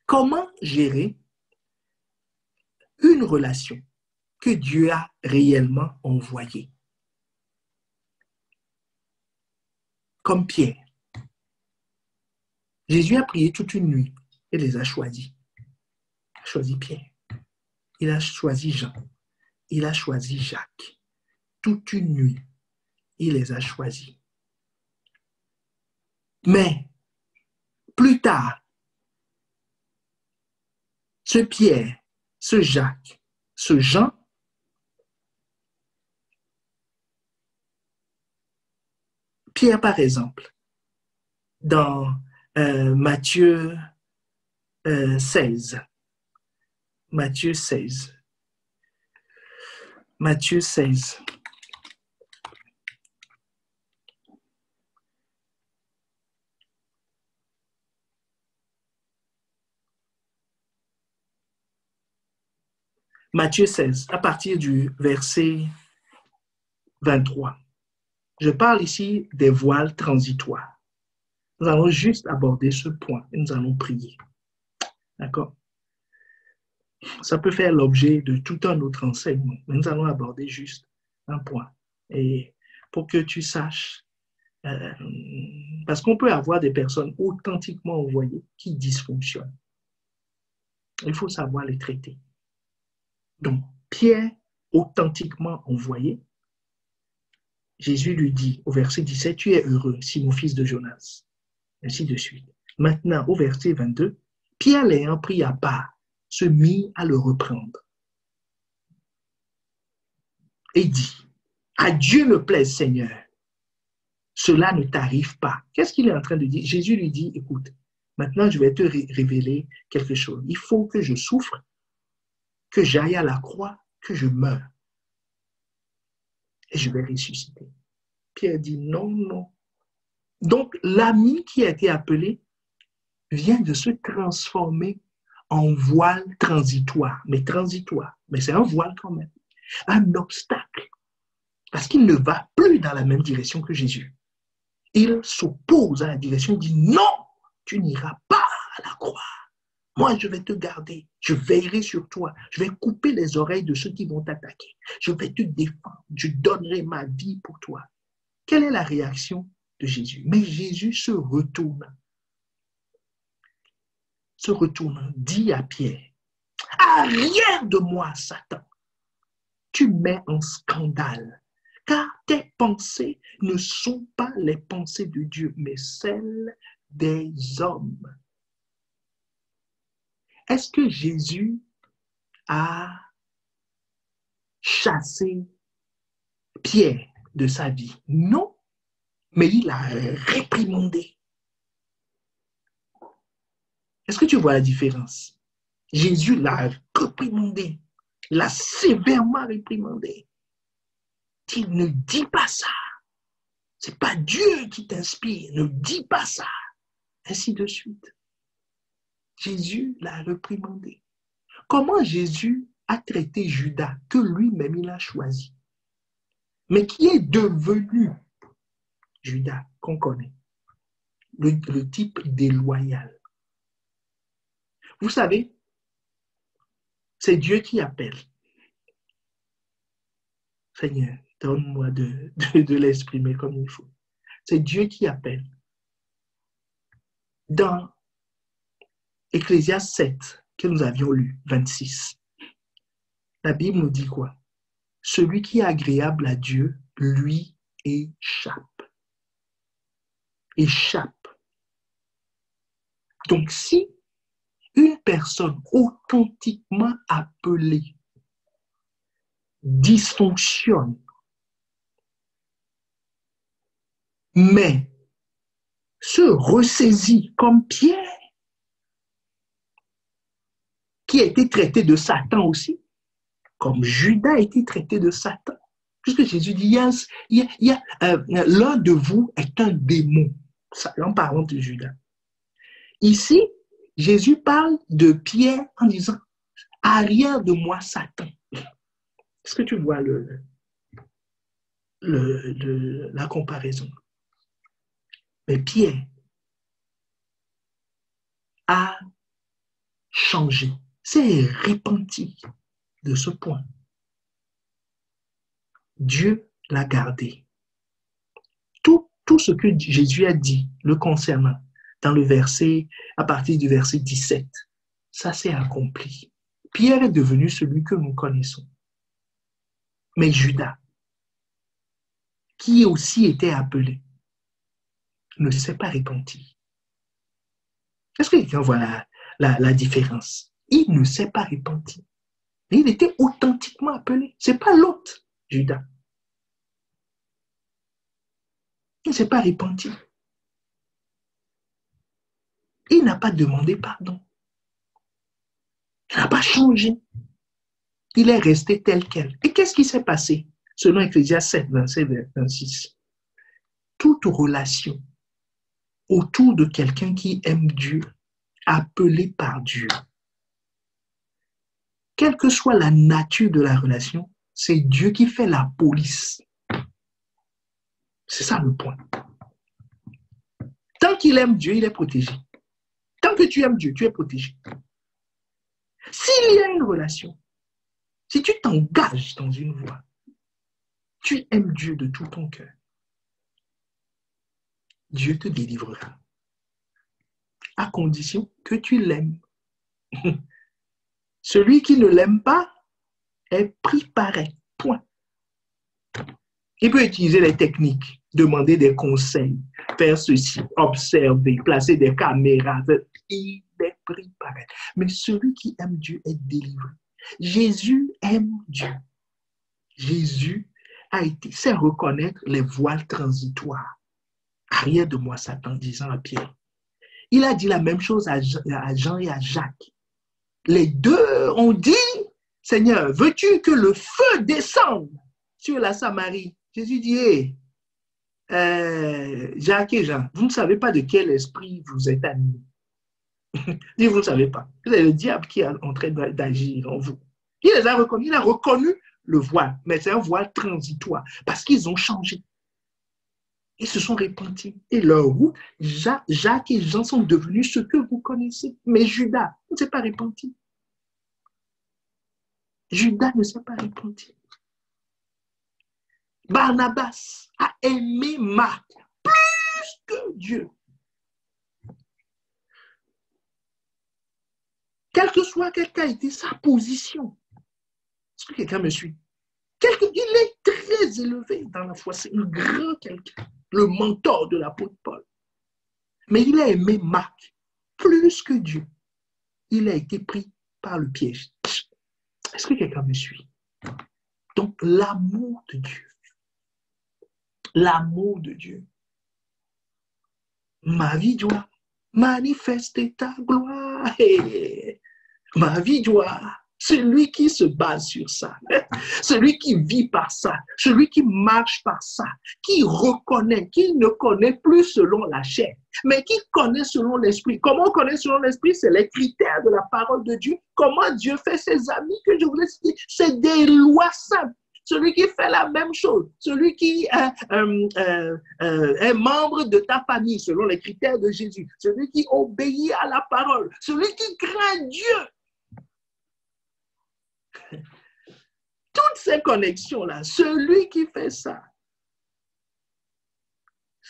comment gérer une relation que Dieu a réellement envoyée? Comme Pierre. Jésus a prié toute une nuit et les a choisis. Il a choisi Pierre. il a choisi Jean, il a choisi Jacques. Toute une nuit, il les a choisis. Mais plus tard, ce Pierre, ce Jacques, ce Jean, Pierre par exemple, dans Matthieu 16, Matthieu 16, Matthieu 16. Matthieu 16, à partir du verset 23. Je parle ici des voiles transitoires. Nous allons juste aborder ce point et nous allons prier. D'accord? Ça peut faire l'objet de tout un autre enseignement, mais nous allons aborder juste un point. Et pour que tu saches, parce qu'on peut avoir des personnes authentiquement envoyées qui dysfonctionnent. Il faut savoir les traiter. Donc, Pierre, authentiquement envoyé, Jésus lui dit au verset 17, « Tu es heureux, Simon, fils de Jonas. » Ainsi de suite. Maintenant, au verset 22, Pierre l'ayant pris à part, se mit à le reprendre. Et dit, « À Dieu ne plaise, Seigneur, cela ne t'arrive pas. » Qu'est-ce qu'il est en train de dire? Jésus lui dit, « Écoute, maintenant je vais te révéler quelque chose. Il faut que je souffre, que j'aille à la croix, que je meure. Et je vais ressusciter. » Pierre dit, « Non, non. » Donc, l'ami qui a été appelé vient de se transformer en voile transitoire. Mais c'est un voile quand même. Un obstacle. Parce qu'il ne va plus dans la même direction que Jésus. Il s'oppose à la direction, il dit, « Non, tu n'iras pas à la croix. Moi, je vais te garder. Je veillerai sur toi. Je vais couper les oreilles de ceux qui vont t'attaquer. Je vais te défendre. Je donnerai ma vie pour toi. » Quelle est la réaction de Jésus? Mais Jésus se retourne, dit à Pierre, « Arrière de moi, Satan. Tu mets en scandale, car tes pensées ne sont pas les pensées de Dieu, mais celles des hommes. » Est-ce que Jésus a chassé Pierre de sa vie? Non, mais il a réprimandé. Est-ce que tu vois la différence? Jésus l'a réprimandé, l'a sévèrement réprimandé. Il ne dit pas ça. Ce n'est pas Dieu qui t'inspire, ne dis pas ça. Ainsi de suite. Jésus l'a réprimandé. Comment Jésus a traité Judas, que lui-même il a choisi, mais qui est devenu Judas, qu'on connaît, le type déloyal. Vous savez, c'est Dieu qui appelle. Seigneur, donne-moi de l'exprimer comme il faut. C'est Dieu qui appelle. Dans Ecclésiaste 7, que nous avions lu, 26, la Bible nous dit quoi? Celui qui est agréable à Dieu, lui, échappe. Échappe. Donc, si une personne authentiquement appelée dysfonctionne, mais se ressaisit comme Pierre, qui a été traité de Satan aussi, comme Judas a été traité de Satan. Puisque Jésus dit, l'un de vous est un démon, en parlant de Judas. Ici, Jésus parle de Pierre en disant, arrière de moi, Satan. Est-ce que tu vois la comparaison? Mais Pierre a changé, s'est repenti de ce point. Dieu l'a gardé. Tout ce que Jésus a dit le concernant, dans le verset, à partir du verset 17, ça s'est accompli. Pierre est devenu celui que nous connaissons. Mais Judas, qui aussi était appelé, ne s'est pas repenti. Est-ce que quelqu'un voit la différence? Il ne s'est pas repenti. Il était authentiquement appelé. Ce n'est pas l'autre, Judas. Il ne s'est pas repenti. Il n'a pas demandé pardon. Il n'a pas changé. Il est resté tel quel. Et qu'est-ce qui s'est passé? Selon Ecclésiaste 7, 27, 26. Toute relation autour de quelqu'un qui aime Dieu, appelé par Dieu, quelle que soit la nature de la relation, c'est Dieu qui fait la police. C'est ça le point. Tant qu'il aime Dieu, il est protégé. Tant que tu aimes Dieu, tu es protégé. S'il y a une relation, si tu t'engages dans une voie, tu aimes Dieu de tout ton cœur, Dieu te délivrera. À condition que tu l'aimes. Celui qui ne l'aime pas est pris pareil. Point. Il peut utiliser les techniques, demander des conseils, faire ceci, observer, placer des caméras. Il est pris pareil. Mais celui qui aime Dieu est délivré. Jésus aime Dieu. Jésus sait reconnaître les voiles transitoires. Arrière de moi, Satan, disant à Pierre. Il a dit la même chose à Jean et à Jacques. Les deux ont dit, Seigneur, veux-tu que le feu descende sur la Samarie? Jésus dit, Jacques et Jean, vous ne savez pas de quel esprit vous êtes animés. Dit, vous ne savez pas. C'est le diable qui est en train d'agir en vous. Il les a reconnus. Il a reconnu le voile, mais c'est un voile transitoire parce qu'ils ont changé. Ils se sont repentis. Et leur route, Jacques et Jean sont devenus ce que vous connaissez. Mais Judas ne s'est pas repenti. Judas ne s'est pas repenti. Barnabas a aimé Marc plus que Dieu. Quelle que soit quelle qu'a été sa position. Est-ce que quelqu'un me suit? Il est très élevé dans la foi. C'est un grand quelqu'un. Le mentor de l'apôtre Paul. Mais il a aimé Marc plus que Dieu. Il a été pris par le piège. Est-ce que quelqu'un me suit? Donc, l'amour de Dieu. L'amour de Dieu. Ma vie doit manifester ta gloire. Ma vie doit. Celui qui se base sur ça, celui qui vit par ça, celui qui marche par ça, qui reconnaît, qui ne connaît plus selon la chair, mais qui connaît selon l'esprit. Comment on connaît selon l'esprit? C'est les critères de la parole de Dieu. Comment Dieu fait ses amis que je vous ai cités? C'est des lois simples. Celui qui fait la même chose, celui qui est membre de ta famille selon les critères de Jésus, celui qui obéit à la parole, celui qui craint Dieu. Toutes ces connexions-là, celui qui fait ça,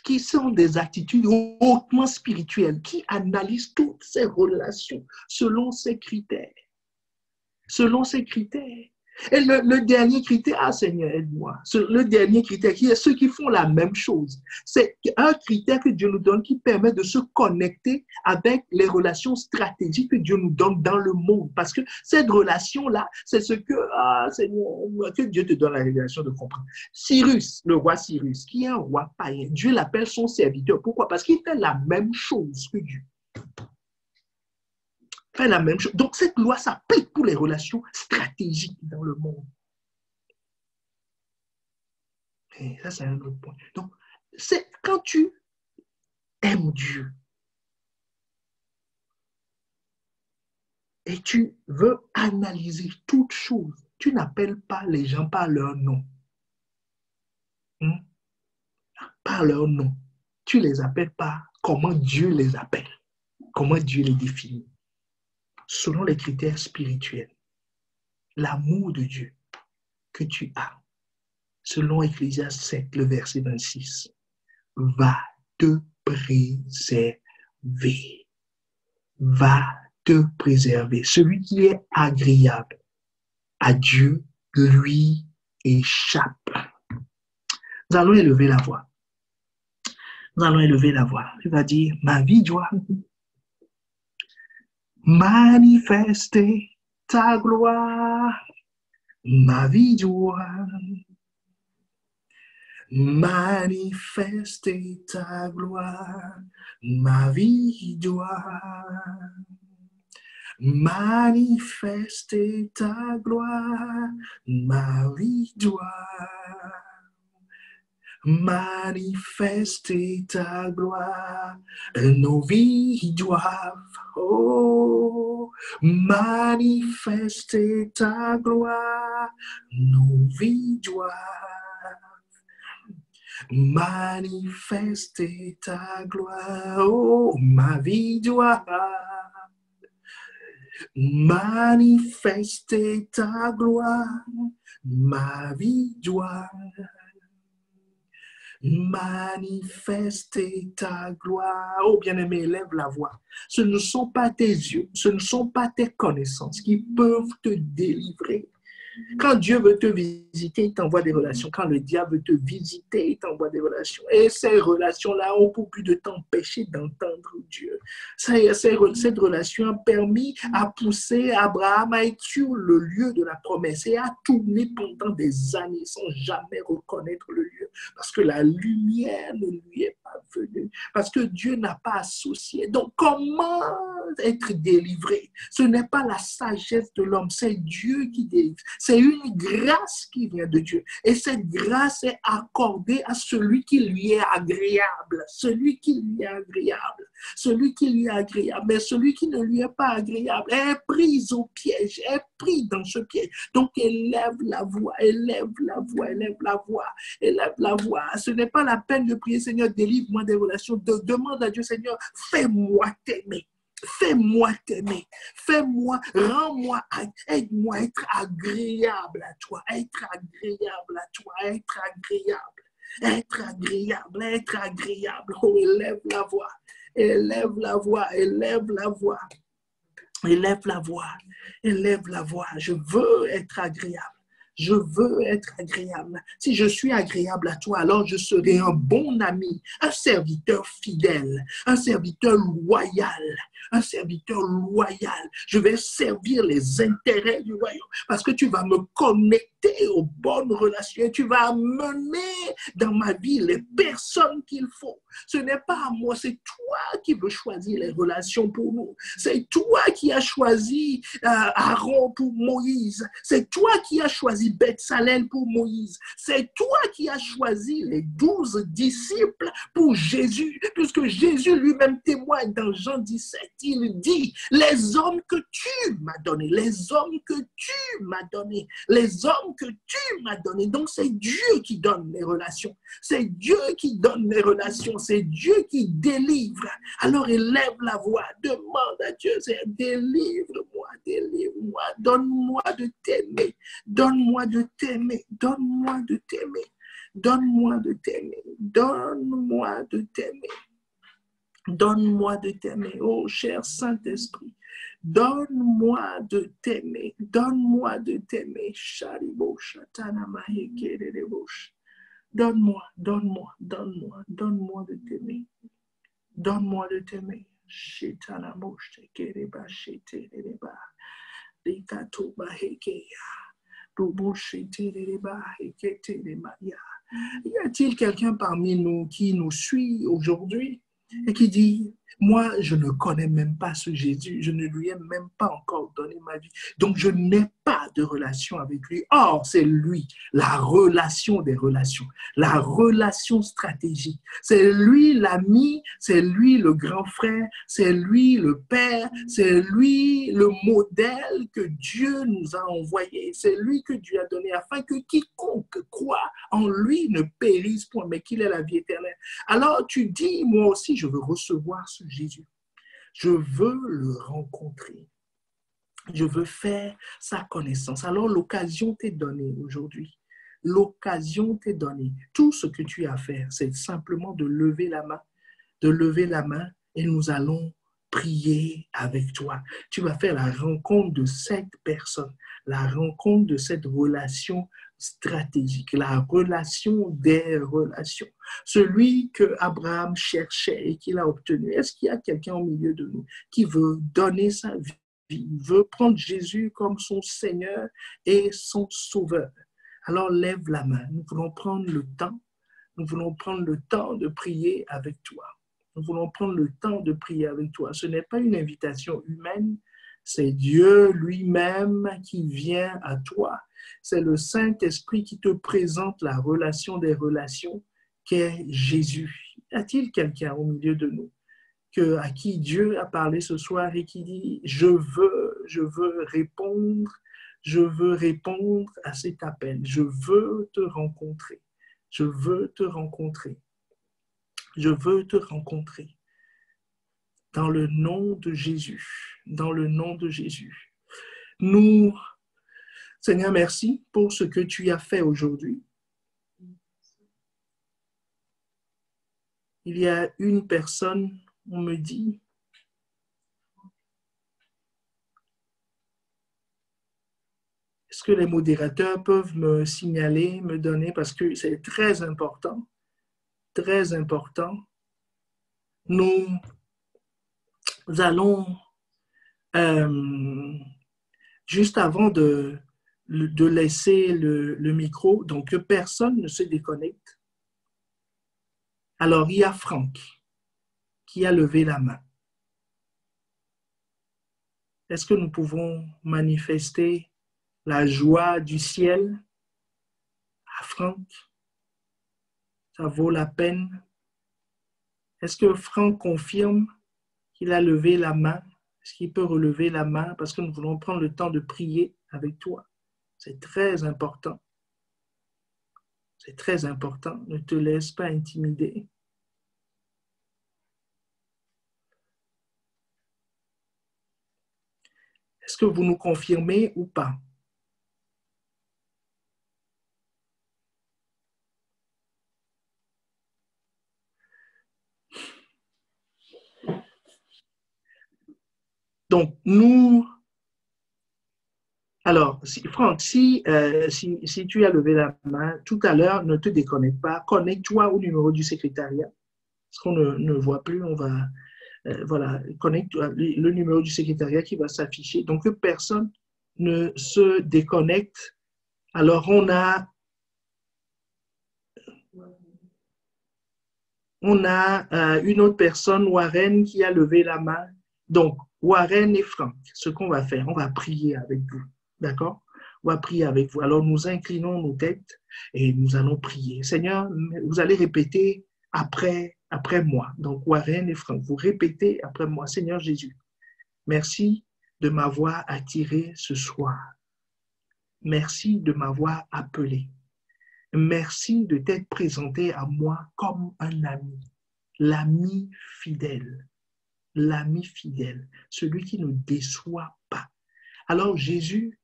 qui sont des attitudes hautement spirituelles, qui analysent toutes ces relations selon ces critères. Selon ces critères. Et le dernier critère, Seigneur, aide-moi. Le dernier critère, qui est ceux qui font la même chose. C'est un critère que Dieu nous donne qui permet de se connecter avec les relations stratégiques que Dieu nous donne dans le monde. Parce que cette relation-là, c'est ce que, Seigneur, que Dieu te donne la révélation de comprendre. Cyrus, le roi Cyrus, qui est un roi païen, Dieu l'appelle son serviteur. Pourquoi? Parce qu'il fait la même chose que Dieu. Fait la même chose. Donc, cette loi s'applique pour les relations stratégiques dans le monde. Et ça, c'est un autre point. Donc, c'est quand tu aimes Dieu et tu veux analyser toutes choses, tu n'appelles pas les gens par leur nom. Par leur nom. Tu les appelles par comment Dieu les appelle, comment Dieu les définit. Selon les critères spirituels, l'amour de Dieu que tu as, selon Ecclésiaste 7, le verset 26, va te préserver. Va te préserver. Celui qui est agréable à Dieu lui échappe. Nous allons élever la voix. Nous allons élever la voix. Tu vas dire, ma vie doit manifester ta gloire. Ma vie doit manifester ta gloire. Ma vie doit manifester ta gloire. Ma vie doit manifester ta gloire. Nos vies doivent, manifester ta gloire. Nos vies doivent manifester ta gloire. Oh, ma vie doit manifester ta gloire. Ma vie doit manifester ta gloire. Oh, bien-aimé, élève la voix. Ce ne sont pas tes yeux, ce ne sont pas tes connaissances qui peuvent te délivrer. Quand Dieu veut te visiter, il t'envoie des relations. Quand le diable veut te visiter, il t'envoie des relations. Et ces relations-là ont pour but de t'empêcher d'entendre Dieu. Cette relation a permis à pousser Abraham à être sur le lieu de la promesse et à tourner pendant des années sans jamais reconnaître le lieu. Parce que la lumière ne lui est pas venue. Parce que Dieu n'a pas associé. Donc, comment être délivré? Ce n'est pas la sagesse de l'homme, c'est Dieu qui délivre. C'est une grâce qui vient de Dieu. Et cette grâce est accordée à celui qui lui est agréable. Celui qui lui est agréable. Celui qui lui est agréable. Mais celui qui ne lui est pas agréable est pris au piège, est pris dans ce piège. Donc, élève la voix, élève la voix, élève la voix, élève la voix. Ce n'est pas la peine de prier, Seigneur, délivre-moi des relations. Demande à Dieu, Seigneur, fais-moi t'aimer. Fais-moi t'aimer, fais-moi, rends-moi, aide-moi à être agréable à toi, être agréable à toi, être agréable, être agréable, être agréable. Oh, élève la voix, élève la voix, élève la voix, élève la voix, élève la voix. Je veux être agréable. Je veux être agréable. Si je suis agréable à toi, alors je serai un bon ami, un serviteur fidèle, un serviteur loyal, un serviteur loyal. Je vais servir les intérêts du royaume parce que tu vas me connecter aux bonnes relations. Tu vas amener dans ma vie les personnes qu'il faut. Ce n'est pas à moi, c'est toi qui veux choisir les relations pour nous. C'est toi qui as choisi Aaron pour Moïse. C'est toi qui as choisi Bethsalel pour Moïse. C'est toi qui as choisi les 12 disciples pour Jésus, puisque Jésus lui-même témoigne dans Jean 17. Il dit, les hommes que tu m'as donnés, les hommes que tu m'as donnés, les hommes que tu m'as donnés. Donc, c'est Dieu qui donne les relations. C'est Dieu qui donne les relations. C'est Dieu qui délivre. Alors, élève la voix. Demande à Dieu, délivre-moi, délivre-moi. Donne-moi de t'aimer. Donne-moi de t'aimer. Donne-moi de t'aimer. Donne-moi de t'aimer. Donne-moi de t'aimer. Donne-moi de t'aimer, oh cher Saint-Esprit. Donne-moi de t'aimer. Donne-moi de t'aimer. Donne-moi, donne-moi, donne-moi, donne-moi de t'aimer. Donne-moi de t'aimer. Y a-t-il quelqu'un parmi nous qui nous suit aujourd'hui et qui dit, moi, je ne connais même pas ce Jésus, je ne lui ai même pas encore donné ma vie, donc je n'ai pas de relation avec lui. Or, c'est lui, la relation des relations, la relation stratégique. C'est lui l'ami, c'est lui le grand frère, c'est lui le père, c'est lui le modèle que Dieu nous a envoyé, c'est lui que Dieu a donné afin que quiconque croit en lui ne périsse point, mais qu'il ait la vie éternelle. Alors tu dis, moi aussi, je veux recevoir ce Jésus. Je veux le rencontrer. Je veux faire sa connaissance. Alors l'occasion t'est donnée aujourd'hui. L'occasion t'est donnée. Tout ce que tu as à faire, c'est simplement de lever la main et nous allons prier avec toi. Tu vas faire la rencontre de cette personne, la rencontre de cette relation stratégique, la relation des relations. Celui que Abraham cherchait et qu'il a obtenu. Est-ce qu'il y a quelqu'un au milieu de nous qui veut donner sa vie, veut prendre Jésus comme son Seigneur et son Sauveur? Alors lève la main. Nous voulons prendre le temps. Nous voulons prendre le temps de prier avec toi. Nous voulons prendre le temps de prier avec toi. Ce n'est pas une invitation humaine, c'est Dieu lui-même qui vient à toi. C'est le Saint-Esprit qui te présente la relation des relations qu'est Jésus. Y a-t-il quelqu'un au milieu de nous à qui Dieu a parlé ce soir et qui dit « je veux répondre à cet appel, je veux te rencontrer, je veux te rencontrer, je veux te rencontrer. » Dans le nom de Jésus, dans le nom de Jésus. Nous, Seigneur, merci pour ce que tu as fait aujourd'hui. Il y a une personne, on me dit, est-ce que les modérateurs peuvent me signaler, me donner, parce que c'est très important, très important. Nous allons, juste avant de laisser le micro, donc que personne ne se déconnecte. Alors, il y a Franck qui a levé la main. Est-ce que nous pouvons manifester la joie du ciel à Franck? Ça vaut la peine. Est-ce que Franck confirme qu'il a levé la main? Est-ce qu'il peut relever la main? Parce que nous voulons prendre le temps de prier avec toi. C'est très important. C'est très important. Ne te laisse pas intimider. Est-ce que vous nous confirmez ou pas? Donc, nous... Alors, Franck, si tu as levé la main tout à l'heure, ne te déconnecte pas. Connecte-toi au numéro du secrétariat. Parce qu'on ne voit plus, on va... voilà, connecte le numéro du secrétariat qui va s'afficher. Donc, que personne ne se déconnecte. Alors, on a une autre personne, Warren, qui a levé la main. Donc, Warren et Franck, ce qu'on va faire, on va prier avec vous. D'accord? On va prier avec vous. Alors, nous inclinons nos têtes et nous allons prier. Seigneur, vous allez répéter après moi. Donc, Warren et Franck, vous répétez après moi. Seigneur Jésus, merci de m'avoir attiré ce soir. Merci de m'avoir appelé. Merci de t'être présenté à moi comme un ami, l'ami fidèle, celui qui ne déçoit pas. Alors Jésus,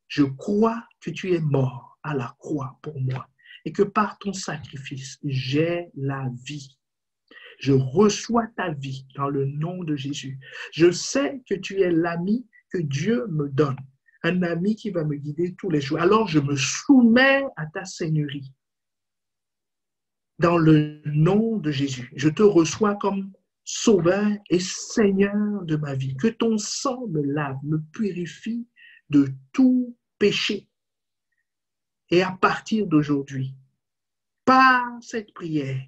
je crois que tu es mort à la croix pour moi et que par ton sacrifice, j'ai la vie. Je reçois ta vie dans le nom de Jésus. Je sais que tu es l'ami que Dieu me donne, un ami qui va me guider tous les jours. Alors je me soumets à ta seigneurie. Dans le nom de Jésus, je te reçois comme Sauveur et Seigneur de ma vie. Que ton sang me lave, me purifie de tout péché. Et à partir d'aujourd'hui, par cette prière,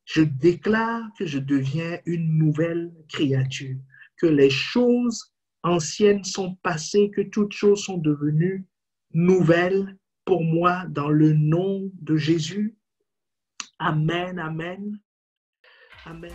je déclare que je deviens une nouvelle créature, que les choses anciennes sont passées, que toutes choses sont devenues nouvelles pour moi dans le nom de Jésus. Amen, amen. Amen.